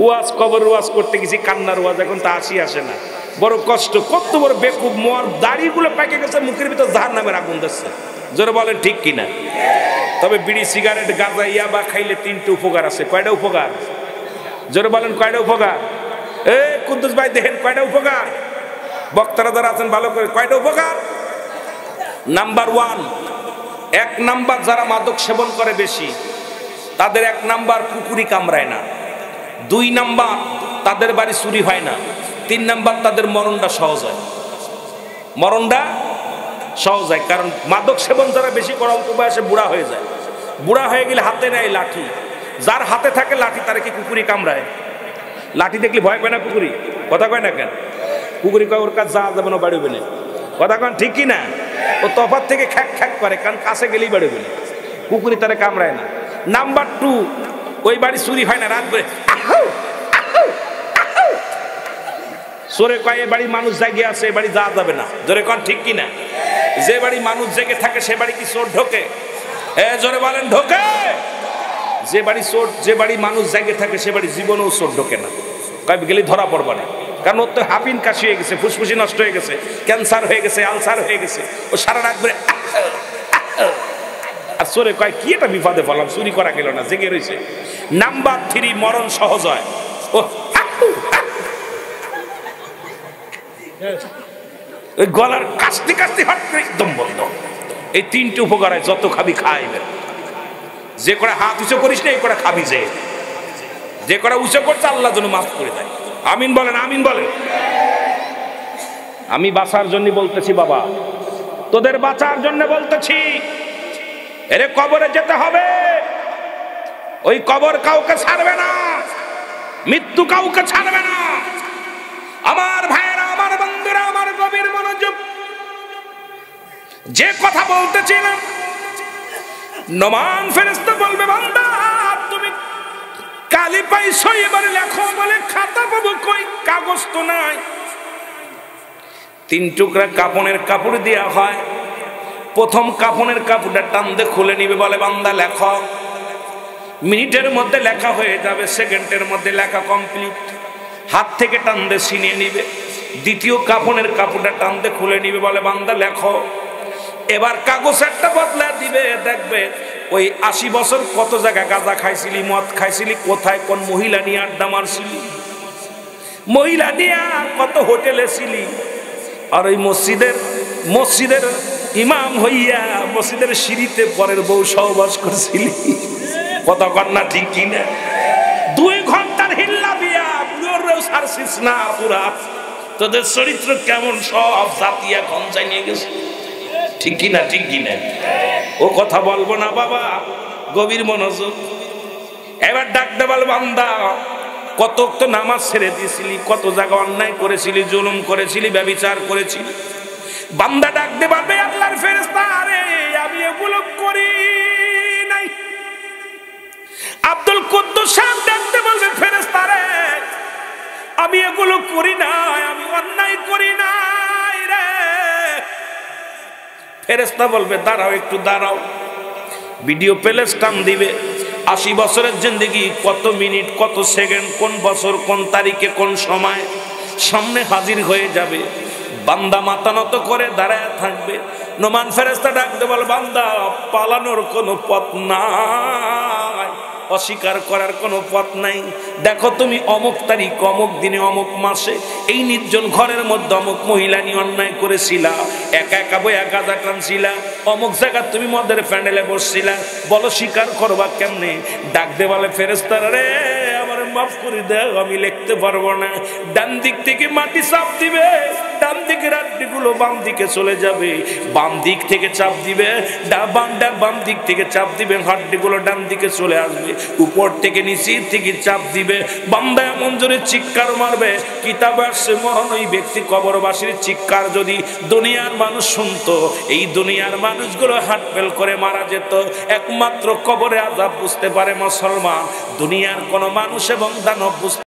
ওয়াজ, কবর ওয়াজ করতে গেছি, কান্নার ওয়াজ, এখন তা আসে না। বড় কষ্ট, কত বড় বেকুব, মোর দাড়িগুলো পেকে গেছে, মুখের ভিতর জাহান্নামের আগুন দিচ্ছে, জোরে বলেন ঠিক কিনা? তবে বিড়ি, সিগারেট, গাঁজা, ইয়াবা খাইলে 3টে উপকার আছে। কয়টা উপকার? জোরে বলেন কয়টা উপকার? কুদ্দুস ভাই দেখেন কয়টা উপকার? বক্তারা যারা আছেন ভালো করে, কয়টা উপকার? নাম্বার 1, 1 নাম্বার যারা মাদক সেবন করে বেশি, তাদের 1 নাম্বার কুকুরি কামড়ায় না। 2 নাম্বার তাদের বাড়ি চুরি হয় না। 3 নাম্বার তাদের মরণটা সহজ হয়। মরণটা সহজ হয়, কারণ মাদক সেবন যারা বেশি করে অল্প বয়সে বুড়া হয়ে যায়। বুড়া হয়ে গেলে হাতে নেয় লাঠি, যার হাতে থাকে লাঠি তারা কি কুকুরি কামড়ায়? লাঠি দেখলে ভয় পায় না কুকুরি? কথা কয় না কেন? কুকুরি কয় ওর কাজ যা যাবে না, বাড়বে না। কথা কন ঠিক কি না? ও তফাৎ থেকে খ্যাক খ্যাক করে, কারণ কাছে গেলেই বাড়বে না। কুকুরি তারা কামড়ায় না। নাম্বার 2, ওই বাড়ি চুরি হয় না, রাত করে চোরে কয় এ বাড়ি মানুষ জেগে আছে, এ বাড়ি যাওয়া যাবে না। জোরে কন ঠিক কি না? যে বাড়ি মানুষ জেগে থাকে সে বাড়ি কি চোর ঢোকে? জোরে বলেন ঢোকে? যে বাড়ি চোর, যে বাড়ি মানুষ জেগে থাকে সে বাড়ি জীবনেও চোর ঢোকে না। কয় গেলে ধরা পড়বে না, কারণ ওর তো হাফিন কাশি হয়ে গেছে, ফুসফুসি নষ্ট হয়ে গেছে, ক্যান্সার হয়ে গেছে, আলসার হয়ে গেছে, ও সারা রাত ধরে। আর চোরে কয় কি এটা বিপদে পড়লাম, চুরি করা গেল না, জেগে রয়েছে। নাম্বার 3, মরণ সহজ হয়। ও ওই গলার কাশতে কাশতে হট করে একদম বন্ধ। এই 3টে উপকার হয়, যত খাবি খাইবে। যে করে হাত উঁচু করিস না, এই করে খাবি, যে করে উঁচু করছে আল্লাহ যেন মাফ করে দেয়। আমিন বলেন, আমিন বলেন। আমি বাঁচার জন্য বলতেছি বাবা, তোদের বাঁচার জন্য বলতেছি। এরে কবরে যেতে হবে, ওই কবর কাউকে ছাড়বে না, মৃত্যু কাউকে ছাড়বে না। আমার ভাইয়েরা, আমার বন্ধুরা, আমার গভীর মনোযোগ। যে কথা বলতেছিলাম, নোমান ফেরেশতা বলবে বান্দা তুমি কালি পাইছো, এবার লেখো। বলে খাতা পাবো কই? কাগজ তো নাই। 3 টুকরা কাপনের কাপড় দেওয়া হয়। প্রথম কাপনের কাপড়টা টান দিয়ে খুলে নিবে, বলে বান্দা লেখো। মিনিটের মধ্যে লেখা হয়ে যাবে, সেকেন্ডের মধ্যে লেখা কমপ্লিট। হাত থেকে টান দিয়ে ছিনিয়ে নিবে। দ্বিতীয় কাপনের কাপড়টা টান দিয়ে খুলে নিবে, বলে বান্দা লেখো। এবার কাগজ একটা বদলা দিবে, দেখবে ওই 80 বছর কত জায়গায় গাঁজা খাইছিলি, মদ খাইছিলি, কোথায় কোন মহিলা নিয়ে আড্ডা মারছিলি, মহিলা নিয়ে কত হোটেলে ছিলি, আর ওই মসজিদের ইমাম হইয়া মসজিদের সিঁড়িতে পরের বউ সহবাস করছিলি। কত কন্যা ঠিক কিনা? 2 ঘন্টার হিল্লা বিয়া পুরোরেও ছাড়ছিস না। পুরা তোদের চরিত্র কেমন সব জাতি এখন জানিয়ে গেছে। ঠিক কিনা? ঠিক কিনা? ও কথা বলবো না বাবা, গভীর মনোযোগ। এবার ডাকতে বল বান্দা, কত তো নামাজ ছেড়ে দিয়েছিলি, কত জায়গা অন্যায় করেছিলি, জুলুম করেছিলি, ব্যভিচার করেছিলি। বান্দা ডাকতে পারবে আল্লাহর ফেরেশতা, আরে আমি এগুলো করি নাই। আব্দুল কুদ্দুস সাহেব ডাকতে বলবে ফেরেশতা, রে আমি এগুলো করি নাই, আমি অন্যায় করি নাই রে। ফেরেশতা বলবে দাঁড়াও, একটু দাঁড়াও। ভিডিও প্লে টান দিবে। 80 বছরের জিন্দেগি কত মিনিট, কত সেকেন্ড, কোন বছর, কোন তারিখে, কোন সময় সামনে হাজির হয়ে যাবে। বান্দা মাথা নত করে দাঁড়ায় থাকবে। নোমান ফেরেশতা ডাকতে বল বান্দা, পালানোর কোনো পথ নাই, অস্বীকার করার কোনো পথ নাই। দেখো তুমি অমুক তারিখ, অমুক দিনে, অমুক মাসে এই নির্জন ঘরের মধ্যে অমুক মহিলা নিয়ে অন্যায় করেছিলা, একা একা বইয়া গাঁজা টানছিলা, অমুক জায়গা তুমি মদের প্যান্ডেলে বসছিলা, বলো স্বীকার করবা কেমনে? ডাকতে বলে ফেরেশতারা, রে আমার মাফ করে দাও, আমি লিখতে পারবো না। ডান দিক থেকে মাটি চাপ দিবে, ডান দিকের হাড্ডিগুলো বাম দিকে চলে যাবে, বাম দিক থেকে চাপ দিবে, বাম দিক থেকে চাপ দিবে, হাড্ডিগুলো ডান দিকে চলে আসবে, উপর থেকে নিচের থেকে চাপ দিবে। বান্দা এমন জোরে চিৎকার মারবে, কিতাবে আসছে মরণ ওই ব্যক্তি কবরবাসীর চিৎকার যদি দুনিয়ার মানুষ শুনতো, এই দুনিয়ার মানুষগুলো হাট ফেল করে মারা যেত। একমাত্র কবরে আযাব বুঝতে পারে মুসলমান, দুনিয়ার কোন মানুষ এবং দানব বুঝতে